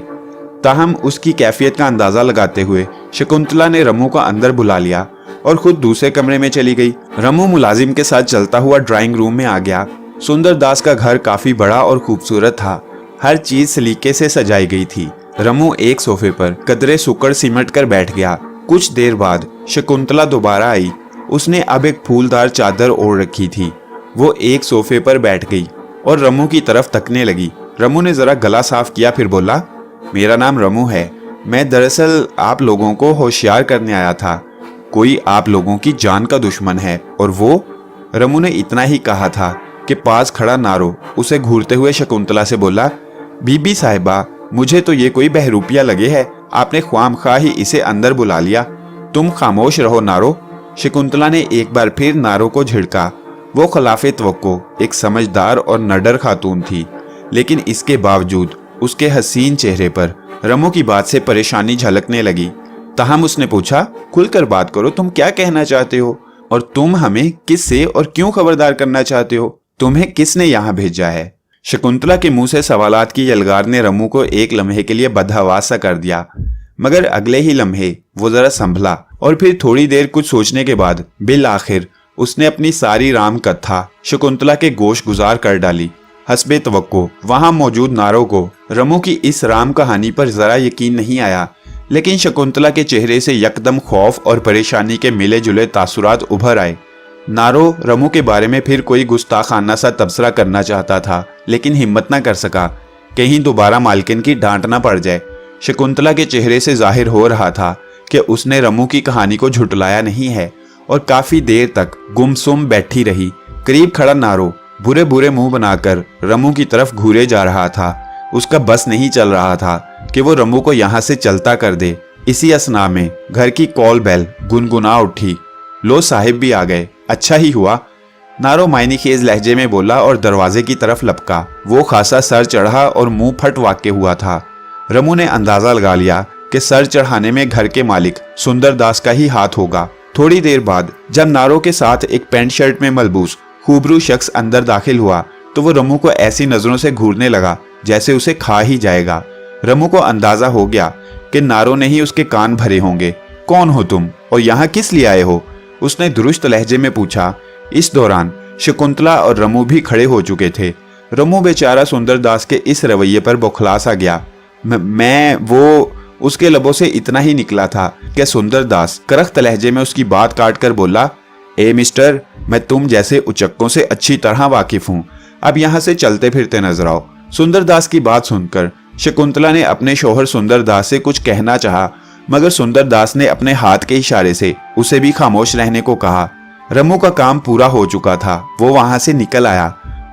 ताहम उसकी कैफियत का अंदाजा लगाते हुए शकुंतला ने रमू को अंदर बुला लिया और खुद दूसरे कमरे में चली गई। रमू मुलाजिम के साथ चलता हुआ ड्राइंग रूम में आ गया। सुंदर दास का घर काफी बड़ा और खूबसूरत था। हर चीज सलीके से सजाई गई थी। रमू एक सोफे पर कदरे सुकड़ सिमट कर बैठ गया। कुछ देर बाद शकुंतला दोबारा आई। उसने अब एक फूलदार चादर ओढ़ रखी थी। वो एक सोफे पर बैठ गई और रमू की तरफ तकने लगी। रमू ने जरा गला साफ किया, फिर बोला, मेरा नाम रमू है। मैं दरअसल आप लोगों को होशियार करने आया था। कोई आप लोगों की जान का दुश्मन है और वो। रमू ने इतना ही कहा था कि पास खड़ा नारो उसे घूरते हुए शकुंतला से बोला, बीबी साहिबा, मुझे तो ये कोई बहरूपिया लगे है। आपने ख्वामख्वाह ही इसे अंदर बुला लिया। तुम खामोश रहो नारो। शकुंतला ने एक बार फिर नारो को झिड़का। वो खिलाफे तवक्को एक समझदार और नडर खातून थी, लेकिन इसके बावजूद उसके हसीन चेहरे पर रमू की बात से परेशानी झलकने लगी। ताहम उसने पूछा, खुलकर बात करो, तुम क्या कहना चाहते हो? और तुम हमें किससे और क्यों खबरदार करना चाहते हो? तुम्हें किसने यहाँ भेजा है? शकुंतला के मुंह से सवालात की यलगार ने रमू को एक लम्हे के लिए बदहवास सा कर दिया, मगर अगले ही लम्हे वो जरा संभला और फिर थोड़ी देर कुछ सोचने के बाद बिल आखिर उसने अपनी सारी राम कथा शकुंतला के गोश गुजार कर डाली। हस्बे तवक्को वहां मौजूद नारों को रमू की इस राम कहानी पर जरा यकीन नहीं आया, लेकिन शकुंतला के चेहरे से यकदम खौफ और परेशानी के मिले जुले तासुरात उभर आए। नारो रमू के बारे में फिर कोई गुस्ताखाना सा तबसरा करना चाहता था, लेकिन हिम्मत न कर सका, कहीं दोबारा मालकिन की डांट ना पड़ जाए। शकुंतला के चेहरे से जाहिर हो रहा था कि उसने रमू की कहानी को झुटलाया नहीं है, और काफी देर तक गुमसुम बैठी रही। करीब खड़ा नारो बुरे बुरे मुंह बनाकर रमू की तरफ घूरे जा रहा था। उसका बस नहीं चल रहा था कि वो रमू को यहाँ से चलता कर दे। इसी असना में घर की कॉल बेल गुनगुना उठी। लो साहिब भी आ गए, अच्छा ही हुआ, नारो मायनी खेज लहजे में बोला और दरवाजे की तरफ लपका। वो खासा सर चढ़ा और मुंह फट वाक्य हुआ था। रमू ने अंदाजा लगा लिया कि सर चढ़ाने में घर के मालिक सुंदर दास का ही हाथ होगा। थोड़ी देर बाद जब नारो के साथ एक पैंट शर्ट में मलबूस खूबरू शख्स अंदर दाखिल हुआ तो वो रमू को ऐसी नजरों से घूरने लगा जैसे उसे खा ही जाएगा। रमू को अंदाजा हो गया कि नारो ने ही उसके कान भरे होंगे। कौन हो तुम और यहाँ किस लिए आए हो? उसने दुरुस्त लहजे में पूछा। इस दौरान शकुंतला और रमू भी खड़े हो चुके थे। रमू बेचारा सुंदर दास के इस रवैये पर बौखला सा गया। मैं वो उसके लबों से इतना ही निकला था कि सुंदर दास करख्त लहजे में उसकी बात काट कर बोला, ए मिस्टर, मैं तुम जैसे उचक्कों से अच्छी तरह वाकिफ हूँ। अब यहाँ से चलते फिरते नजर आओ। सुंदर दास की बात सुनकर शकुंतला ने अपने शोहर सुंदर दास से कुछ कहना चाहा, मगर सुंदर दास ने अपने हाथ के इशारे से उसे भी खामोश रहने को कहा। रमू का काम पूरा हो चुका था। वो वहां से निकल आया।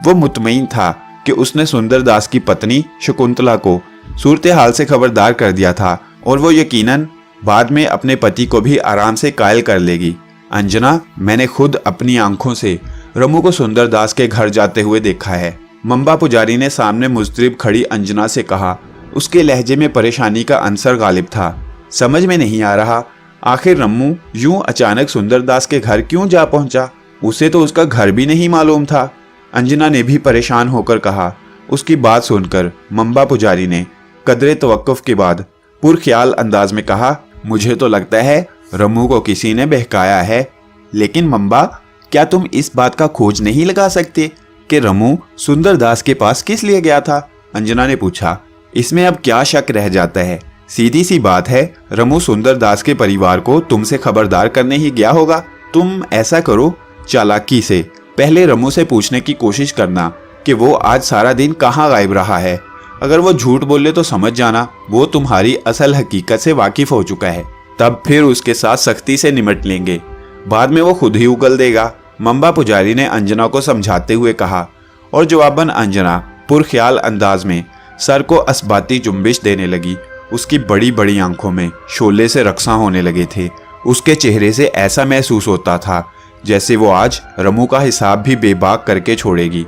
वो मुतमईन था कि उसने सुंदर दास की पत्नी शकुंतला को सूरत हाल से खबरदार कर दिया था, और वो यकीनन बाद में अपने पति को भी आराम से कायल कर लेगी। अंजना, मैंने खुद अपनी आंखों से रमू को सुंदर दास के घर जाते हुए देखा है। मंबा पुजारी ने सामने मुस्तरिब खड़ी अंजना से कहा। उसके लहजे में परेशानी का अंसर गालिब था। समझ में नहीं आ रहा, आखिर रमू यूं अचानक सुंदर दास के घर क्यों जा पहुंचा? उसे तो उसका घर भी नहीं मालूम था। अंजना ने भी परेशान होकर कहा। उसकी बात सुनकर मंबा पुजारी ने कदरे तवक्कुफ के बाद पुरख्याल अंदाज में कहा, मुझे तो लगता है रमू को किसी ने बहकाया है। लेकिन मंबा, क्या तुम इस बात का खोज नहीं लगा सकते कि रमू सुंदरदास के पास किस लिए गया था? अंजना ने पूछा। इसमें अब क्या शक रह जाता है? सीधी सी बात है, रमू सुंदरदास के परिवार को तुमसे खबरदार करने ही गया होगा। तुम ऐसा करो, चालाकी से पहले रमू से पूछने की कोशिश करना कि वो आज सारा दिन कहाँ गायब रहा है। अगर वो झूठ बोले तो समझ जाना वो तुम्हारी असल हकीकत से वाकिफ हो चुका है। तब फिर उसके साथ सख्ती से निमट लेंगे, बाद में वो खुद ही उगल देगा। मंबा पुजारी ने अंजना को समझाते हुए कहा और जवाबन अंजना पुरख्याल अंदाज में सर को असबाती जुम्बिश देने लगी। उसकी बड़ी बड़ी आंखों में शोले से रक्सा होने लगे थे। उसके चेहरे से ऐसा महसूस होता था जैसे वो आज रमू का हिसाब भी बेबाक करके छोड़ेगी।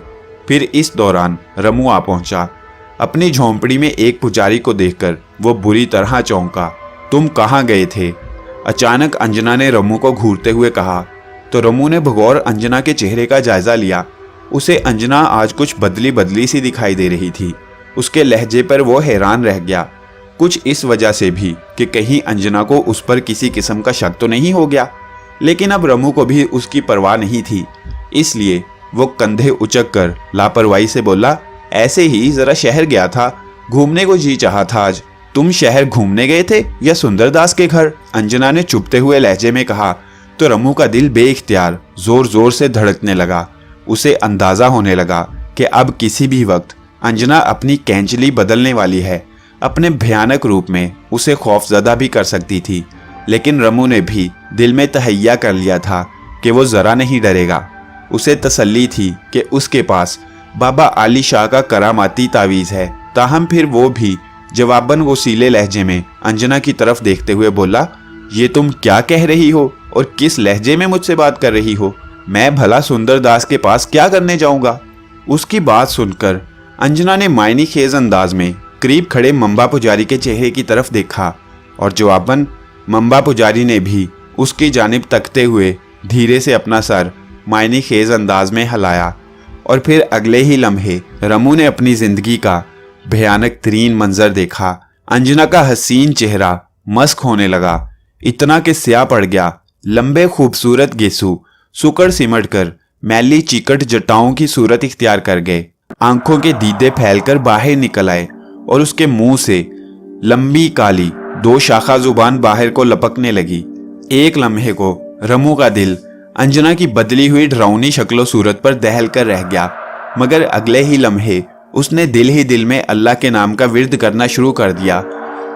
फिर इस दौरान रमू आ पहुंचा। अपनी झोंपड़ी में एक पुजारी को देखकर वो बुरी तरह चौंका। तुम कहाँ गए थे? अचानक अंजना ने रमू को घूरते हुए कहा तो रमू ने बगौर अंजना के चेहरे का जायजा लिया। उसे अंजना आज कुछ बदली बदली सी दिखाई दे रही थी। उसके लहजे पर वो हैरान रह गया, कुछ इस वजह से भी कि कहीं अंजना को उस पर किसी किस्म का शक तो नहीं हो गया। लेकिन अब रमू को भी उसकी परवाह नहीं थी, इसलिए वो कंधे उचक कर लापरवाही से बोला, ऐसे ही जरा शहर गया था, घूमने को जी चाहा था आज। तुम शहर घूमने गए थे या सुंदरदास के घर? अंजना ने चुपते हुए लहजे में कहा तो रमू का दिल बेइख्तियार जोर जोर से धड़कने लगा। उसे अंदाजा होने लगा कि अब किसी भी वक्त अंजना अपनी कैंचली बदलने वाली है। अपने भयानक रूप में उसे खौफजदा भी कर सकती थी। लेकिन रमू ने भी दिल में तहैया कर लिया था कि वो जरा नहीं डरेगा। उसे तसल्ली थी कि उसके पास बाबा आली शाह का करामाती तावीज़ है। ताहम फिर वो भी जवाबन वसीले लहजे में अंजना की तरफ देखते हुए बोला, ये तुम क्या कह रही हो और किस लहजे में मुझसे बात कर रही हो? मैं भला सुंदरदास के पास क्या करने जाऊंगा? उसकी बात सुनकर अंजना ने मायनी खेज अंदाज में करीब खड़े मंबा पुजारी के चेहरे की तरफ देखा और जवाबन मंबा पुजारी ने भी उसकी जानिब तकते हुए धीरे से अपना सर मायनी खेज अंदाज में हिलाया। और फिर अगले ही लम्हे रमू ने अपनी जिंदगी का भयानक तरीन मंजर देखा। अंजना का हसीन चेहरा मस्क होने लगा, इतना कि स्याह पड़ गया। लंबे खूबसूरत गेसू सुकड़ सिमट कर मैली चिकट जटाओं की सूरत इख्तियार कर गए। आंखों के दीदे फैलकर बाहर निकल आए और उसके मुंह से लंबी काली दो शाखा जुबान बाहर को लपकने लगी। एक लम्हे को रमू का दिल अंजना की बदली हुई डरावनी शक्लो सूरत पर दहल कर रह गया, मगर अगले ही लम्हे उसने दिल ही दिल में अल्लाह के नाम का विर्द करना शुरू कर दिया।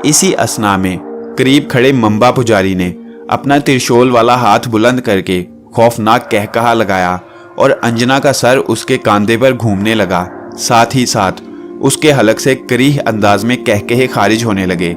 इसी असना में करीब खड़े मंबा पुजारी ने अपना त्रिशूल वाला हाथ बुलंद करके खौफनाक कहकहा लगाया और अंजना का सर उसके कांधे पर घूमने लगा। साथ ही साथ उसके हलक से करीह अंदाज में कहकहे खारिज होने लगे।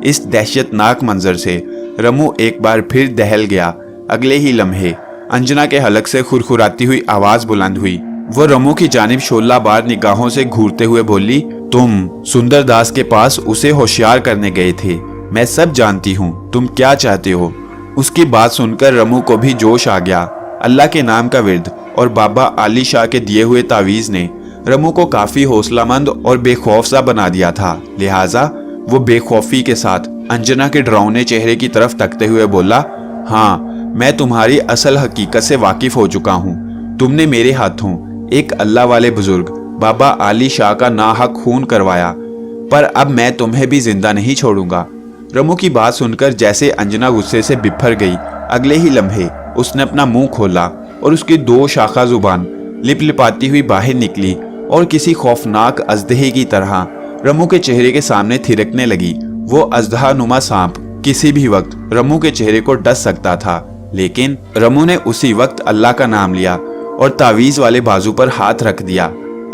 इस दहशतनाक मंजर से रमू एक बार फिर दहल गया। अगले ही लम्हे अंजना के हलक से खुरखुराती हुई आवाज बुलंद हुई। वो रमू की जानिब शोला बार निगाहों से घूरते हुए बोली, तुम सुंदरदास के पास उसे होशियार करने गए थे। मैं सब जानती हूँ, तुम क्या चाहते हो। उसकी बात सुनकर रमू को भी जोश आ गया। अल्लाह के नाम का विर्द और बाबा आली शाह के दिए हुए तावीज़ ने रमू को काफ़ी हौसलामंद और बेखौफ सा बना दिया था। लिहाजा वो बेखौफी के साथ अंजना के डरावने चेहरे की तरफ तकते हुए बोला, हाँ, मैं तुम्हारी असल हकीकत से वाकिफ हो चुका हूँ। तुमने मेरे हाथों एक अल्लाह वाले बुजुर्ग बाबा आली शाह का नाहक खून करवाया, पर अब मैं तुम्हें भी जिंदा नहीं छोड़ूंगा। रमू की बात सुनकर जैसे अंजना गुस्से से बिफर गई, अगले ही लम्हे उसने अपना मुंह खोला और उसकी दो शाखा जुबान लिप लिपाती हुई बाहर निकली और किसी खौफनाक अजदहे की तरह रमू के चेहरे के सामने थिरकने लगी। वो अजदहा नुमा सांप किसी भी वक्त रमू के चेहरे को डस सकता था, लेकिन रमू ने उसी वक्त अल्लाह का नाम लिया और तावीज वाले बाजू पर हाथ रख दिया।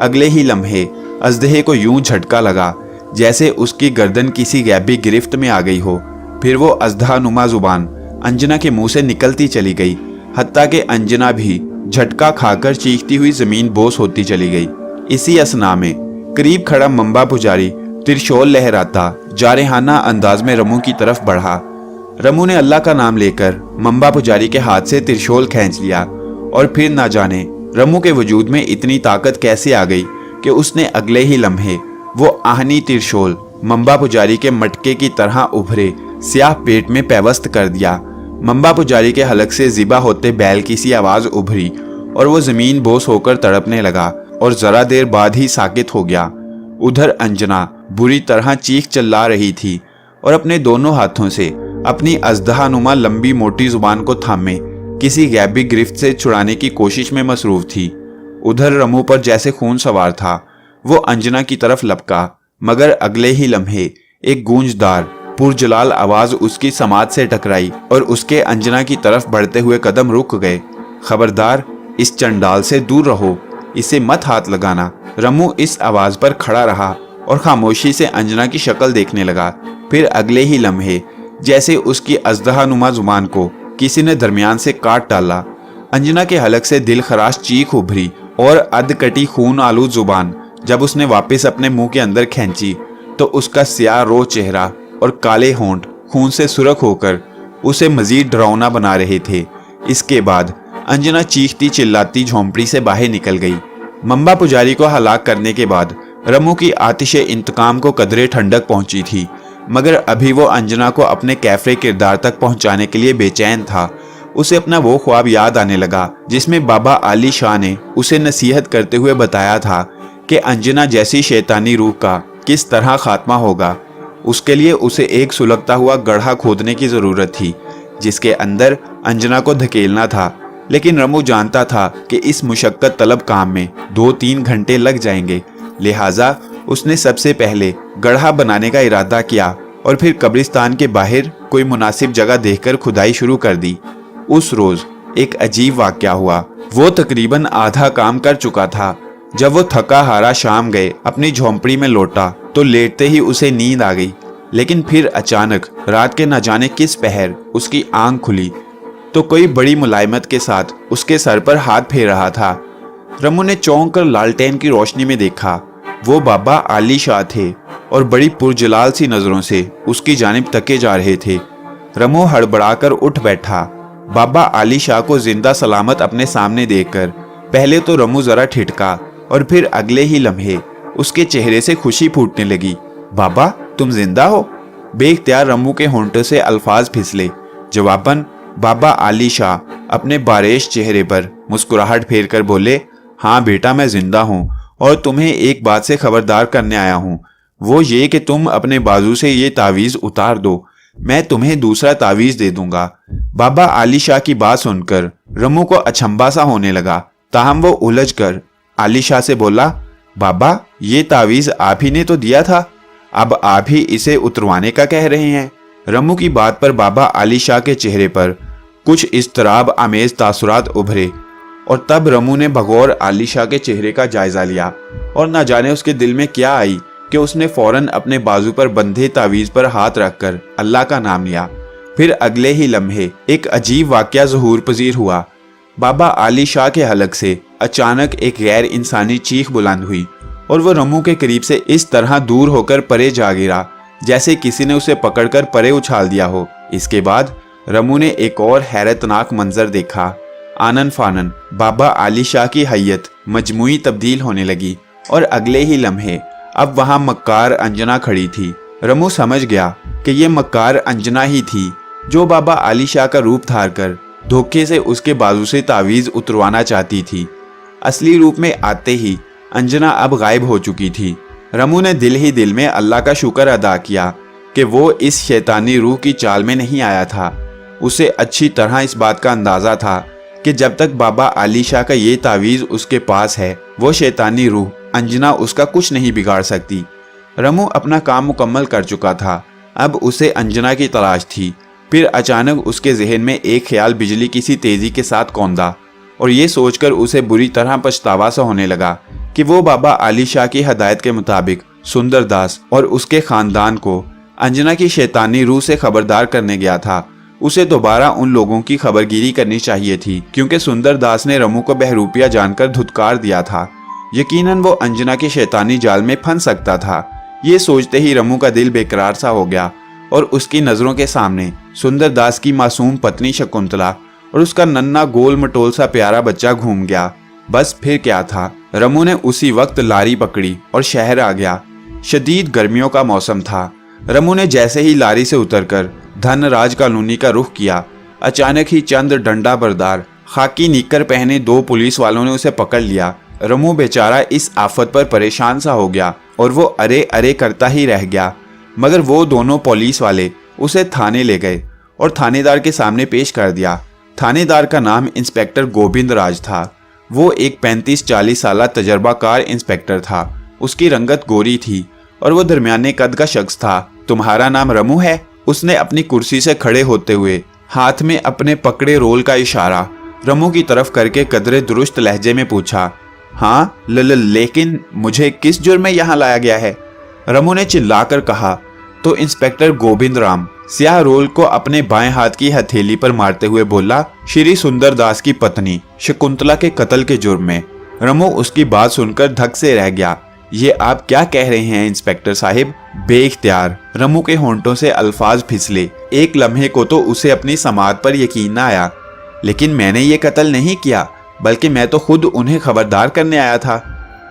अगले ही लम्हे अजदहे को यूं झटका लगा जैसे उसकी गर्दन किसी गैबी गिरफ्त में आ गई हो। फिर वो अजदहा नुमा जुबान अंजना के मुंह से निकलती चली गई, हत्ता कि अंजना भी झटका खाकर चीखती हुई जमीन बोस होती चली गई। इसी असना में करीब खड़ा मंबा पुजारी त्रिशूल लहराता जारहाना अंदाज में रमू की तरफ बढ़ा। रमू ने अल्लाह का नाम लेकर मंबा पुजारी के हाथ से त्रिशूल खींच लिया और फिर ना जाने रमू के वजूद में इतनी ताकत कैसे आ गई कि उसने अगले ही लम्हे वो आहनी त्रिशूल मंबा पुजारी के मटके की तरह उभरे स्याह पेट में पैवस्त कर दिया। मंबा पुजारी के हलक से ज़िबा होते बैल की सी आवाज़ उभरी और वो ज़मीन बोस होकर तड़पने लगा और ज़रा देर बाद ही साकित हो गया। उधर अंजना बुरी तरह चीख चिल्ला रही थी और अपने दोनों हाथों से अपनी अजदहानुमा लंबी मोटी जुबान को थामे किसी गैबी गिरफ्त से छुड़ाने की कोशिश में मसरूफ थी। उधर रमू पर जैसे खून सवार था। वो अंजना की तरफ लपका, मगर अगले ही लम्हे एक गूंजदार पुरजलाल आवाज उसकी समाज से टकराई और उसके अंजना की तरफ बढ़ते हुए कदम रुक गए। खबरदार, इस चंडाल से दूर रहो, इसे मत हाथ लगाना। रमू इस आवाज पर खड़ा रहा और खामोशी से अंजना की शक्ल देखने लगा। फिर अगले ही लम्हे जैसे उसकी अजदहानुमा जुबान को किसी ने दरमियान से काट डाला। अंजना के हलक से दिल खराश चीख उभरी और अधकटी खून आलूद जुबान जब उसने वापस अपने मुंह के अंदर खींची तो उसका स्याह रो चेहरा और काले होंठ खून से सुरख होकर उसे मजीद डरावना बना रहे थे। इसके बाद अंजना चीखती चिल्लाती झोंपड़ी से बाहर निकल गई। मंबा पुजारी को हलाक करने के बाद रमू की आतिशे इंतकाम को कदरे ठंडक पहुंची थी, मगर अभी वो अंजना को अपने कैफरे किरदार तक पहुंचाने के लिए बेचैन था। उसे अपना वो ख्वाब याद आने लगा जिसमें बाबा आली शाह ने उसे नसीहत करते हुए बताया था कि अंजना जैसी शैतानी रूह का किस तरह खात्मा होगा। उसके लिए उसे एक सुलगता हुआ गड्ढा खोदने की ज़रूरत थी जिसके अंदर अंजना को धकेलना था, लेकिन रमू जानता था कि इस मुशक्कत तलब काम में 2-3 घंटे लग जाएंगे। लिहाजा उसने सबसे पहले गड्ढा बनाने का इरादा किया और फिर कब्रिस्तान के बाहर कोई मुनासिब जगह देखकर खुदाई शुरू कर दी। उस रोज एक अजीब वाक़या हुआ। वो तकरीबन आधा काम कर चुका था। जब वो थका हारा शाम गए अपनी झोंपड़ी में लौटा तो लेटते ही उसे नींद आ गई, लेकिन फिर अचानक रात के न जाने किस पहर उसकी आंख खुली तो कोई बड़ी मुलायमत के साथ उसके सर पर हाथ फेर रहा था। रमू ने चौंक कर लालटेन की रोशनी में देखा। वो बाबा आली शाह थे और बड़ी पुरजलाल सी नजरों से उसकी जानिब तके जा रहे थे। रमू हड़बड़ाकर उठ बैठा। बाबा आली शाह को जिंदा सलामत अपने सामने देखकर पहले तो रमू जरा ठिठका और फिर अगले ही लम्हे उसके चेहरे से खुशी फूटने लगी। बाबा, तुम जिंदा हो? बेख्तियार रमू के होंठों से अल्फाज फिसले। जवाबन बाबा आली शाह अपने बारेश चेहरे पर मुस्कुराहट फेर कर बोले, हाँ बेटा, मैं जिंदा हूँ और तुम्हें एक बात से खबरदार करने आया हूँ। वो ये कि तुम अपने बाजू से ये तावीज़ उतार दो, मैं तुम्हें दूसरा तावीज़ दे दूंगा। बाबा आली शाह की बात सुनकर रमू को अचंभा सा होने लगा, ताहम वो उलझ कर आली शाह से बोला, बाबा, ये तावीज़ आप ही ने तो दिया था, अब आप ही इसे उतरवाने का कह रहे हैं। रमू की बात पर बाबा आली शाह के चेहरे पर कुछ इस्तराब आमेज तासुरात उभरे और तब रमू ने बगौर आली शाह के चेहरे का जायजा लिया और न जाने उसके दिल में क्या आई कि उसने फौरन अपने बाजू पर बंधे तावीज़ पर हाथ रखकर अल्लाह का नाम लिया। फिर अगले ही लम्हे एक अजीब वाक़या ज़हूर पजीर हुआ। बाबा आली शाह के हलक से अचानक एक गैर इंसानी चीख बुलंद हुई और वो रमू के करीब से इस तरह दूर होकर परे जा गिरा जैसे किसी ने उसे पकड़कर परे उछाल दिया हो। इसके बाद रमू ने एक और हैरतनाक मंजर देखा। आनन फानन बाबा आली शाह की हैयत मजमुई तब्दील होने लगी और अगले ही लम्हे अब वहां मक्कार अंजना खड़ी थी। रमू समझ गया कि ये मक्कार अंजना ही थी जो बाबा आली शाह का रूप धार कर धोखे से उसके बाजू से तावीज़ उतरवाना चाहती थी। असली रूप में आते ही अंजना अब गायब हो चुकी थी। रमू ने दिल ही दिल में अल्लाह का शुक्र अदा किया कि वो इस शैतानी रूह की चाल में नहीं आया था। उसे अच्छी तरह इस बात का अंदाज़ा था कि जब तक बाबा आली शाह का ये तावीज़ उसके पास है वो शैतानी रूह अंजना उसका कुछ नहीं बिगाड़ सकती। रमू अपना काम मुकम्मल कर चुका था, अब उसे अंजना की तलाश थी। फिर अचानक उसके जहन में एक ख्याल बिजली की सी तेज़ी के साथ कौंधा और ये सोचकर उसे बुरी तरह पछतावा सा होने लगा कि वो बाबा आली शाह की हदायत के मुताबिक सुंदरदास और उसके ख़ानदान को अंजना की शैतानी रूह से खबरदार करने गया था। उसे दोबारा उन लोगों की खबरगिरी करनी चाहिए थी क्योंकि सुंदरदास ने रमू को बहरूपिया जानकर धुतकार दिया था। यकीनन वो अंजना के शैतानी जाल में फंस सकता था। ये सोचते ही रमू का दिल बेकरार सा हो गया और उसकी नज़रों के सामने सुंदरदास की मासूम पत्नी शकुंतला और उसका नन्हा गोल मटोल सा प्यारा बच्चा घूम गया। बस फिर क्या था, रमू ने उसी वक्त लारी पकड़ी और शहर आ गया। शदीद गर्मियों का मौसम था। रमू ने जैसे ही लारी से उतरकर धनराज कॉलोनी का रुख किया। अचानक ही चंद डंडा बरदार खाकी निक्कर पहने 2 पुलिस वालों ने उसे पकड़ लिया। रमू बेचारा इस आफत पर परेशान सा हो गया और वो अरे अरे करता ही रह गया। मगर वो दोनों पुलिस वाले उसे थाने ले गए और थानेदार के सामने पेश कर दिया। थानेदार का नाम इंस्पेक्टर गोविंद राज था। वो एक 35-40 साल तजर्बाकार इंस्पेक्टर था। उसकी रंगत गोरी थी और वो दरमियाने कद का शख्स था। तुम्हारा नाम रमू है? उसने अपनी कुर्सी से खड़े होते हुए हाथ में अपने पकड़े रोल का इशारा रमू की तरफ करके कदरे दुरुस्त लहजे में पूछा। हाँ लेकिन मुझे किस जुर्म में यहाँ लाया गया है? रमू ने चिल्लाकर कहा। तो इंस्पेक्टर गोविंद राम स्याह रोल को अपने बाएं हाथ की हथेली पर मारते हुए बोला, श्री सुंदरदास की पत्नी शकुंतला के कत्ल के जुर्म में। रमू उसकी बात सुनकर धक से रह गया। ये आप क्या कह रहे हैं इंस्पेक्टर साहिब? बेइख्तियार रमू के होंठों से अल्फाज फिसले। एक लम्हे को तो उसे अपनी समात पर यकीन न आया। लेकिन मैंने ये कत्ल नहीं किया, बल्कि मैं तो खुद उन्हें खबरदार करने आया था।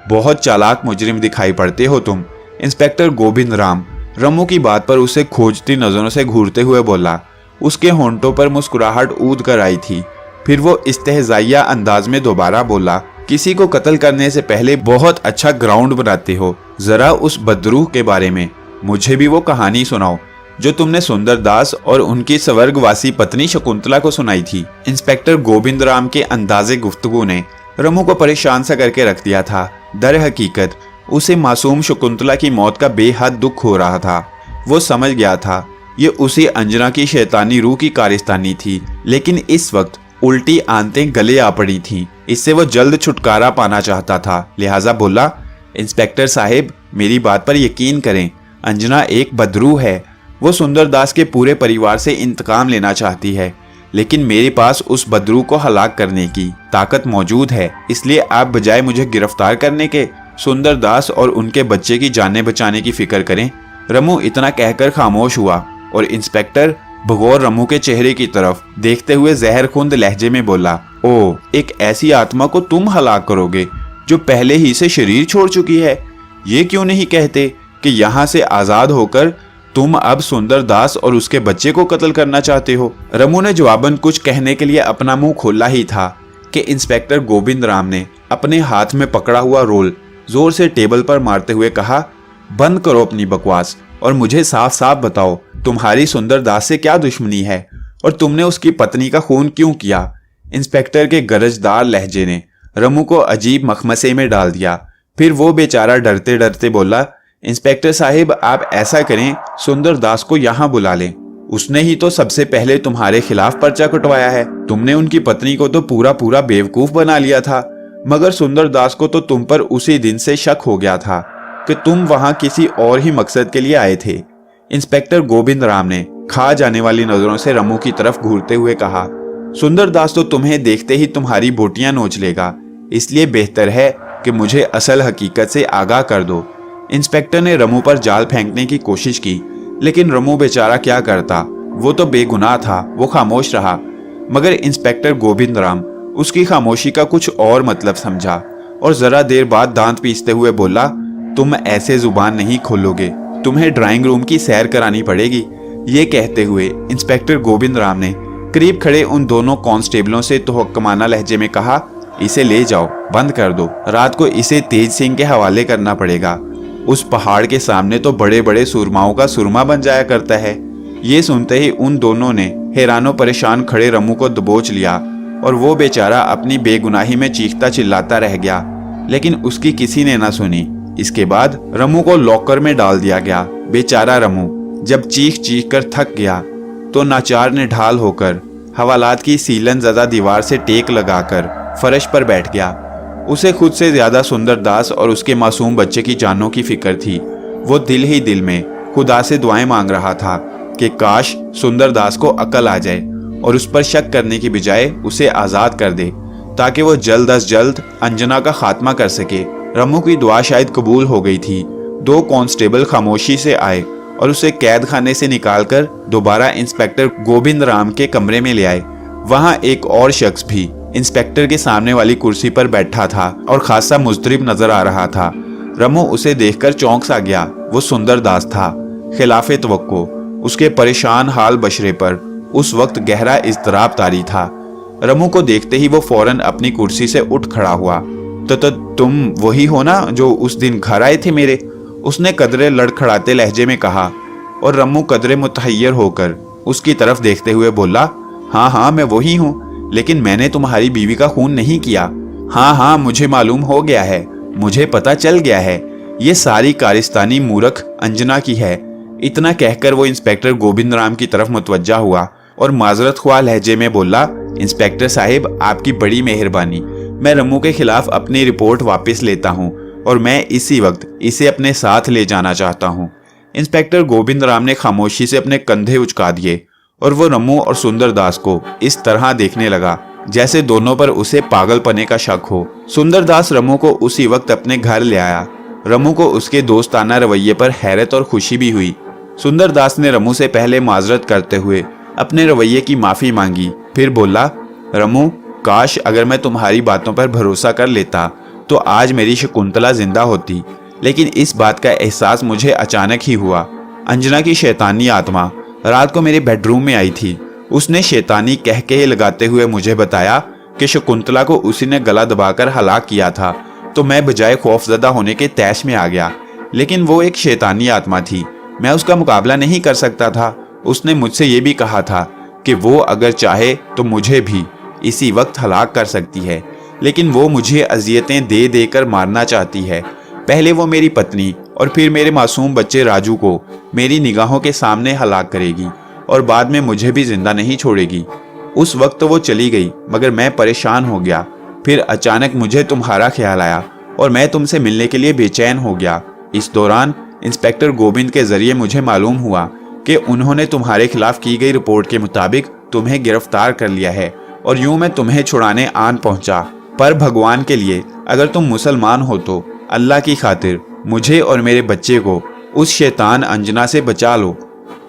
बहुत चालाक मुजरिम दिखाई पड़ते हो तुम। इंस्पेक्टर गोविंद राम रमू की बात पर उसे खोजती नजरों से घूरते हुए बोला। उसके होंठों पर मुस्कुराहट ऊद कर आई थी। फिर वो इस्तेहज़ाइया अंदाज में दोबारा बोला, किसी को कत्ल करने से पहले बहुत अच्छा ग्राउंड बनाते हो। जरा उस बदरूह के बारे में मुझे भी वो कहानी सुनाओ जो तुमने सुंदरदास और उनकी स्वर्गवासी पत्नी शकुंतला को सुनाई थी। इंस्पेक्टर गोविंद राम के अंदाजे गुफ्तगू ने रमू को परेशान सा करके रख दिया था। दर हकीकत उसे मासूम शकुंतला की मौत का बेहद दुख हो रहा था। वो समझ गया था ये उसी अंजना की शैतानी रूह की कारिस्तानी थी, लेकिन इस वक्त उल्टी आंतें गले आ पड़ी थीं। इससे वो जल्द छुटकारा पाना चाहता था। लिहाजा बोला, इंस्पेक्टर साहिब मेरी बात पर यकीन करें, अंजना एक बदरूह है। वो सुंदरदास के पूरे परिवार से इंतकाम लेना चाहती है, लेकिन मेरे पास उस बदरूह को हलाक करने की ताकत मौजूद है। इसलिए आप बजाय मुझे गिरफ्तार करने के सुंदरदास और उनके बच्चे की जानें बचाने की फिक्र करें। रमू इतना कहकर खामोश हुआ और इंस्पेक्टर बगौर रमू के चेहरे की तरफ देखते हुए जहरखुंद लहजे में बोला, ओ, एक ऐसी आत्मा को तुम हलाक करोगे जो पहले ही से शरीर छोड़ चुकी है? ये क्यों नहीं कहते कि यहाँ से आजाद होकर तुम अब सुंदरदास और उसके बच्चे को कत्ल करना चाहते हो? रमू ने जवाबन कुछ कहने के लिए अपना मुंह खोला ही था कि इंस्पेक्टर गोविंद राम ने अपने हाथ में पकड़ा हुआ रोल जोर से टेबल पर मारते हुए कहा, बंद करो अपनी बकवास और मुझे साफ साफ बताओ तुम्हारी सुंदरदास से क्या दुश्मनी है और तुमने उसकी पत्नी का खून क्यों किया? इंस्पेक्टर के गरजदार लहजे ने रमू को अजीब मखमसे में डाल दिया। फिर वो बेचारा डरते डरते बोला, इंस्पेक्टर साहिब आप ऐसा करें, सुंदरदास को यहाँ बुला लें। उसने ही तो सबसे पहले तुम्हारे खिलाफ पर्चा कटवाया है। तुमने उनकी पत्नी को तो पूरा पूरा बेवकूफ बना लिया था, मगर सुंदरदास को तो तुम पर उसी दिन से शक हो गया था कि तुम वहां किसी और ही मकसद के लिए आए थे। इंस्पेक्टर गोविंद राम ने खा जाने वाली नजरों से रमू की तरफ घूरते हुए कहा, सुंदरदास तो तुम्हें देखते ही तुम्हारी बोटियां नोच लेगा, इसलिए बेहतर है कि मुझे असल हकीकत से आगाह कर दो। इंस्पेक्टर ने रमू पर जाल फेंकने की कोशिश की, लेकिन रमू बेचारा क्या करता, वो तो बेगुनाह था। वो खामोश रहा, मगर इंस्पेक्टर गोविंद राम उसकी खामोशी का कुछ और मतलब समझा और जरा देर बाद दांत पीसते हुए बोला, तुम ऐसे जुबान नहीं खोलोगे, तुम्हें ड्राइंग रूम की सैर करानी पड़ेगी। ये कहते हुए इंस्पेक्टर गोविंद राम ने करीब खड़े उन दोनों कांस्टेबलों से तोहक्कमाना लहजे में कहा, इसे ले जाओ, बंद कर दो। रात को इसे तेज सिंह के हवाले करना पड़ेगा। उस पहाड़ के सामने तो बड़े बड़े सुरमाओं का सुरमा बन जाया करता है। ये सुनते ही उन दोनों ने हैरानो परेशान खड़े रमू को दबोच लिया और वो बेचारा अपनी बेगुनाही में चीखता चिल्लाता रह गया, लेकिन उसकी किसी ने ना सुनी। इसके बाद रमू को लॉकर में डाल दिया गया। बेचारा रमू जब चीख चीख कर थक गया तो नाचार ने ढाल होकर हवालात की सीलन ज़दा दीवार से टेक लगाकर फर्श पर बैठ गया। उसे खुद से ज्यादा सुंदरदास और उसके मासूम बच्चे की जानों की फिक्र थी। वो दिल ही दिल में खुदा से दुआएं मांग रहा था कि काश सुंदरदास को अकल आ जाए और उस पर शक करने की बजाय उसे आज़ाद कर दे, ताकि वो जल्द अज जल्द अंजना का खात्मा कर सके। रमू की दुआ शायद कबूल हो गई थी। 2 कांस्टेबल खामोशी से आए और उसे कैद खाने से निकालकर दोबारा इंस्पेक्टर गोविंद राम के कमरे में ले आए। वहां एक और शख्स भी इंस्पेक्टर के सामने वाली कुर्सी पर बैठा था और खासा मुज़तरिब नजर आ रहा था। रमू उसे देखकर चौंक सा गया। वो सुंदरदास था। खिलाफे तवक्को उसके परेशान हाल बशरे पर उस वक्त गहरा इज़्तिराब तारी था। रमू को देखते ही वो फौरन अपनी कुर्सी से उठ खड़ा हुआ। तो तुम वही हो ना जो उस दिन घर आए थे मेरे? उसने कदरे लड़खड़ाते लहजे में कहा, और रमू कदरे मुतहय्यर होकर उसकी तरफ देखते हुए बोला, हाँ हाँ मैं वही हूँ, लेकिन मैंने तुम्हारी बीवी का खून नहीं किया। हाँ हाँ मुझे मालूम हो गया है, मुझे पता चल गया है, ये सारी कारिस्तानी मूर्ख अंजना की है। इतना कहकर वो इंस्पेक्टर गोविंद राम की तरफ मुतवज्जा हुआ और माजरत ख्वाह लहजे में बोला, इंस्पेक्टर साहिब आपकी बड़ी मेहरबानी, मैं रमू के खिलाफ अपनी रिपोर्ट वापस लेता हूँ और मैं इसी वक्त इसे अपने साथ ले जाना चाहता हूँ। इंस्पेक्टर गोविंद राम ने खामोशी से अपने कंधे उचका दिए और वो रमू और सुंदरदास को इस तरह देखने लगा जैसे दोनों पर उसे पागलपने का शक हो। सुंदरदास रमू को उसी वक्त अपने घर ले आया। रमू को उसके दोस्ताना रवैये पर हैरत और खुशी भी हुई। सुंदरदास ने रमू से पहले माजरत करते हुए अपने रवैये की माफ़ी मांगी, फिर बोला, रमू काश अगर मैं तुम्हारी बातों पर भरोसा कर लेता तो आज मेरी शकुंतला जिंदा होती, लेकिन इस बात का एहसास मुझे अचानक ही हुआ। अंजना की शैतानी आत्मा रात को मेरे बेडरूम में आई थी। उसने शैतानी कह के लगाते हुए मुझे बताया कि शकुंतला को उसी ने गला दबाकर हलाक किया था, तो मैं बजाय खौफजदा होने के तैश में आ गया। लेकिन वो एक शैतानी आत्मा थी, मैं उसका मुकाबला नहीं कर सकता था। उसने मुझसे ये भी कहा था कि वो अगर चाहे तो मुझे भी इसी वक्त हलाक कर सकती है, लेकिन वो मुझे अजियतें दे देकर मारना चाहती है। पहले वो मेरी पत्नी और फिर मेरे मासूम बच्चे राजू को मेरी निगाहों के सामने हलाक करेगी और बाद में मुझे भी जिंदा नहीं छोड़ेगी। उस वक्त तो वो चली गई, मगर मैं परेशान हो गया। फिर अचानक मुझे तुम्हारा ख्याल आया और मैं तुमसे मिलने के लिए बेचैन हो गया। इस दौरान इंस्पेक्टर गोविंद के जरिए मुझे मालूम हुआ कि उन्होंने तुम्हारे खिलाफ की गई रिपोर्ट के मुताबिक तुम्हें गिरफ्तार कर लिया है और यूं मैं तुम्हें छुड़ाने आन पहुंचा। पर भगवान के लिए अगर तुम मुसलमान हो तो अल्लाह की खातिर मुझे और मेरे बच्चे को उस शैतान अंजना से बचा लो।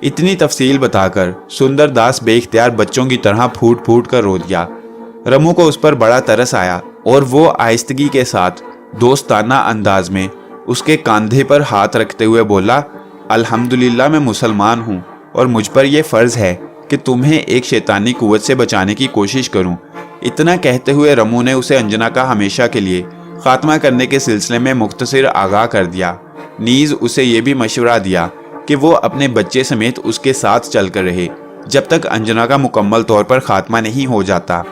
इतनी तफसील बताकर सुंदरदास बेइख्तियार बच्चों की तरह फूट फूट कर रो दिया। रमू को उस पर बड़ा तरस आया और वो आहिस्तगी के साथ दोस्ताना अंदाज में उसके कंधे पर हाथ रखते हुए बोला, अल्हम्दुलिल्लाह मैं मुसलमान हूँ और मुझ पर यह फ़र्ज़ है कि तुम्हें एक शैतानी कुव्वत से बचाने की कोशिश करूँ। इतना कहते हुए रमू ने उसे अंजना का हमेशा के लिए खात्मा करने के सिलसिले में मुख्तसर आगाह कर दिया। नीज़ उसे ये भी मशवरा दिया कि वो अपने बच्चे समेत उसके साथ चलकर रहे जब तक अंजना का मुकम्मल तौर पर खात्मा नहीं हो जाता।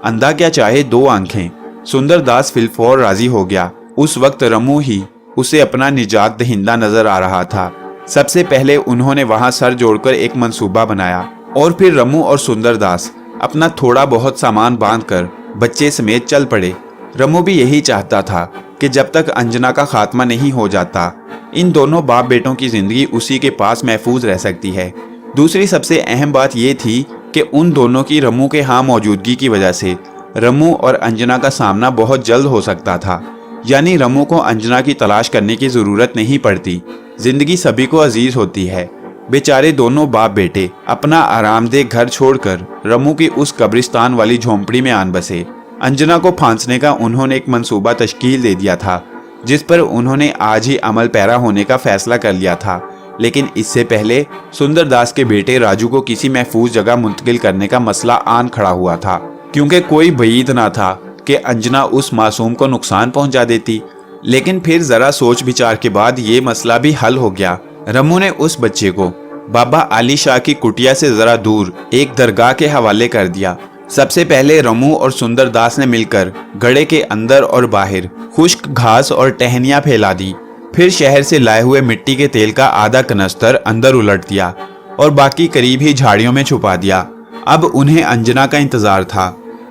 अंधा क्या चाहे दो आंखें। सुंदरदास फिलफौर राजी हो गया। उस वक्त रमू ही उसे अपना निजात दहिंदा नजर आ रहा था। सबसे पहले उन्होंने वहां सर जोड़कर एक मंसूबा बनाया और फिर रमू और सुंदरदास अपना थोड़ा बहुत सामान बांधकर बच्चे समेत चल पड़े। रमू भी यही चाहता था कि जब तक अंजना का खात्मा नहीं हो जाता इन दोनों बाप बेटों की जिंदगी उसी के पास महफूज रह सकती है। दूसरी सबसे अहम बात यह थी कि उन दोनों की रमू के यहाँ मौजूदगी की वजह से रमू और अंजना का सामना बहुत जल्द हो सकता था। यानी रमू को अंजना की तलाश करने की ज़रूरत नहीं पड़ती। जिंदगी सभी को अजीज होती है। बेचारे दोनों बाप बेटे अपना आरामदेह घर छोड़कर रमू की उस कब्रिस्तान वाली झोंपड़ी में आन बसे। अंजना को फांसने का उन्होंने एक मंसूबा तश्कील दे दिया था जिस पर उन्होंने आज ही अमल पैरा होने का फैसला कर लिया था। लेकिन इससे पहले सुंदरदास के बेटे राजू को किसी महफूज जगह मुंतकिल करने का मसला आन खड़ा हुआ था, क्योंकि कोई बईद ना था कि अंजना उस मासूम को नुकसान पहुंचा देती। लेकिन फिर जरा सोच विचार के बाद ये मसला भी हल हो गया। रमू ने उस बच्चे को बाबा आली शाह की कुटिया से जरा दूर एक दरगाह के हवाले कर दिया। सबसे पहले रमू और सुंदरदास ने मिलकर गड़े के अंदर और बाहर खुश्क घास और टहनियां फैला दी। फिर शहर से लाए हुए मिट्टी के तेल का आधा कनस्तर अंदर उलट दिया और बाकी करीब ही झाड़ियों में छुपा दिया। अब उन्हें अंजना का इंतजार था।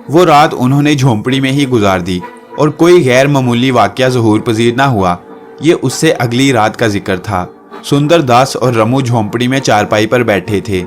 वो रात उन्होंने झोंपड़ी में ही गुजार दी और कोई गैर मामूली वाकया ज़हूर पजीर ना हुआ। ये उससे अगली रात का जिक्र था। सुंदरदास और रमू झोंपड़ी में चारपाई पर बैठे थे।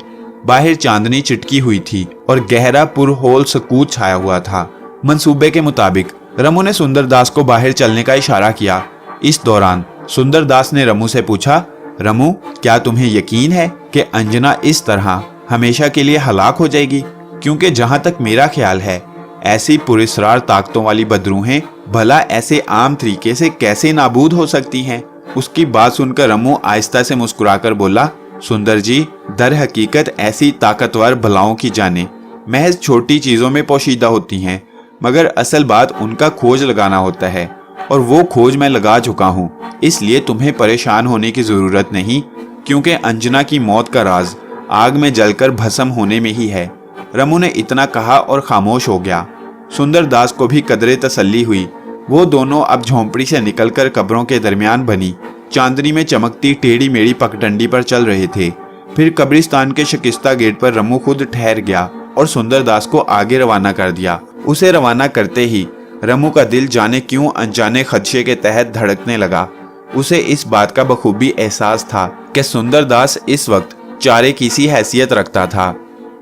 बाहर चांदनी चिटकी हुई थी और गहरा पुरहोल सकूत छाया हुआ था। मंसूबे के मुताबिक रमू ने सुंदरदास को बाहर चलने का इशारा किया। इस दौरान सुंदरदास ने रमू से पूछा, रमू क्या तुम्हें यकीन है कि अंजना इस तरह हमेशा के लिए हलाक हो जाएगी? क्योंकि जहां तक मेरा ख्याल है ऐसी पुरस्रार ताकतों वाली बदरूहें भला ऐसे आम तरीके से कैसे नाबूद हो सकती हैं? उसकी बात सुनकर रमू आहिस्ता से मुस्कुराकर बोला, सुंदर जी, दर हकीकत ऐसी ताकतवर भलाओं की जाने महज छोटी चीजों में पोशीदा होती हैं, मगर असल बात उनका खोज लगाना होता है, और वो खोज मैं लगा चुका हूँ। इसलिए तुम्हें परेशान होने की जरूरत नहीं, क्योंकि अंजना की मौत का राज आग में जलकर भस्म होने में ही है। रमू ने इतना कहा और खामोश हो गया। सुंदर दास को भी कदरे तसल्ली हुई। वो दोनों अब झोंपड़ी से निकलकर कब्रों के दरमियान बनी चांदनी में चमकती टेढ़ी मेढ़ी पगडंडी पर चल रहे थे। फिर कब्रिस्तान के शिकस्ता गेट पर रमू खुद ठहर गया और सुंदर दास को आगे रवाना कर दिया। उसे रवाना करते ही रमू का दिल जाने क्यों अनजाने खदशे के तहत धड़कने लगा। उसे इस बात का बखूबी एहसास था कि सुंदर दास इस वक्त चारे की सी हैसियत रखता था।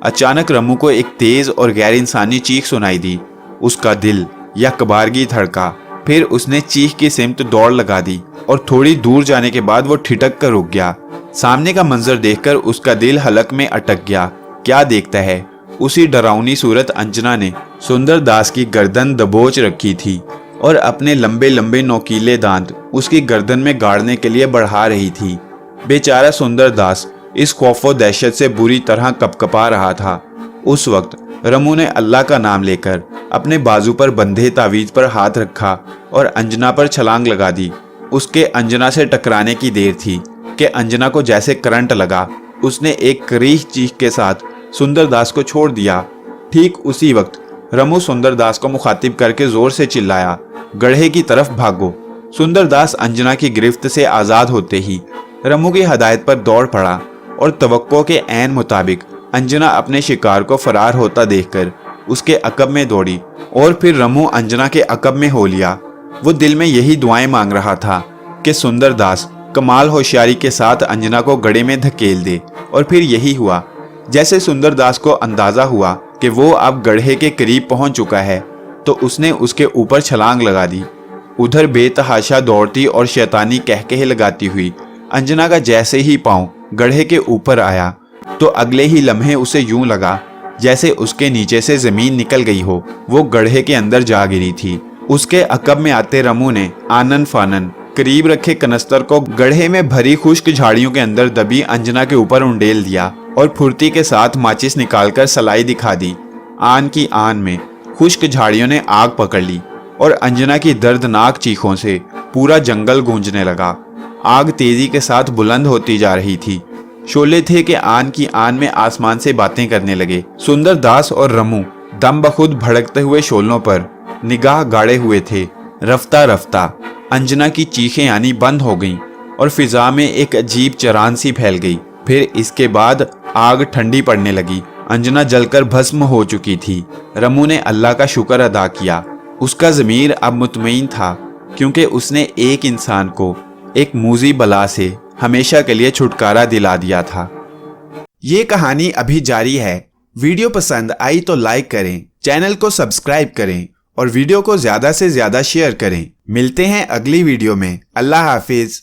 अचानक रमू को एक तेज और गैर इंसानी चीख सुनाई दी। उसका दिल या कबारगी धड़का। फिर उसने चीख की सिमत दौड़ लगा दी और थोड़ी दूर जाने के बाद वो ठिठक कर रुक गया। सामने का मंजर देखकर उसका दिल हलक में अटक गया। क्या देखता है, उसी डरावनी सूरत अंजना ने सुंदर दास की गर्दन दबोच रखी थी और अपने लंबे लंबे नोकीले दांत उसकी गर्दन में गाड़ने के लिए बढ़ा रही थी। बेचारा सुंदर दास इस खौफो दहशत से बुरी तरह कपकपा रहा था। उस वक्त रमू ने अल्लाह का नाम लेकर अपने बाजू पर बंधे तावीज पर हाथ रखा और अंजना पर छलांग लगा दी। उसके अंजना से टकराने की देर थी कि अंजना को जैसे करंट लगा। उसने एक करीह चीख के साथ सुंदर दास को छोड़ दिया। ठीक उसी वक्त रमू सुंदर दास को मुखातिब करके जोर से चिल्लाया, गड्ढे की तरफ भागो। सुंदर दास अंजना की गिरफ्त से आज़ाद होते ही रमू की हदायत पर दौड़ पड़ा और तवक्को के ऐन मुताबिक अंजना अपने शिकार को फरार होता देखकर उसके अकब में दौड़ी और फिर रमू अंजना के अकब में हो लिया। वो दिल में यही दुआएं मांग रहा था कि सुंदर दास कमाल होशियारी के साथ अंजना को गड्ढे में धकेल दे। और फिर यही हुआ। जैसे सुंदर दास को अंदाजा हुआ कि वो अब गड्ढे के करीब पहुंच चुका है, तो उसने उसके ऊपर छलांग लगा दी। उधर बेतहाशा दौड़ती और शैतानी कहकहे लगाती हुई अंजना का जैसे ही पांव गड्ढे के ऊपर आया, तो अगले ही लम्हे उसे यूं लगा जैसे उसके नीचे से जमीन निकल गई हो। वो गड्ढे के अंदर जा गिरी थी। उसके अकब में आते रमू ने आनन फानन करीब रखे कनस्तर को गड्ढे में भरी खुश्क झाड़ियों के अंदर दबी अंजना के ऊपर उंडेल दिया और फुर्ती के साथ माचिस निकालकर सलाई दिखा दी। आन की आन में खुश्क झाड़ियों ने आग पकड़ ली और अंजना की दर्दनाक चीखों से पूरा जंगल गूंजने लगा। आग तेजी के साथ बुलंद होती जा रही थी। शोले थे कि आन की आन में आसमान से बातें करने लगे। सुंदर दास और रमू दम बखुद भड़कते हुए शोलों पर निगाह गाड़े हुए थे। रफ्ता रफ्ता अंजना की चीखें आनी बंद हो गईं और फिजा में एक अजीब चरान सी फैल गई। फिर इसके बाद आग ठंडी पड़ने लगी। अंजना जलकर भस्म हो चुकी थी। रमू ने अल्लाह का शुक्र अदा किया। उसका ज़मीर अब मुतमईन था, क्योंकि उसने एक इंसान को एक मूजी बला से हमेशा के लिए छुटकारा दिला दिया था। ये कहानी अभी जारी है। वीडियो पसंद आई तो लाइक करें, चैनल को सब्सक्राइब करें और वीडियो को ज़्यादा से ज़्यादा शेयर करें। मिलते हैं अगली वीडियो में। अल्लाह हाफिज।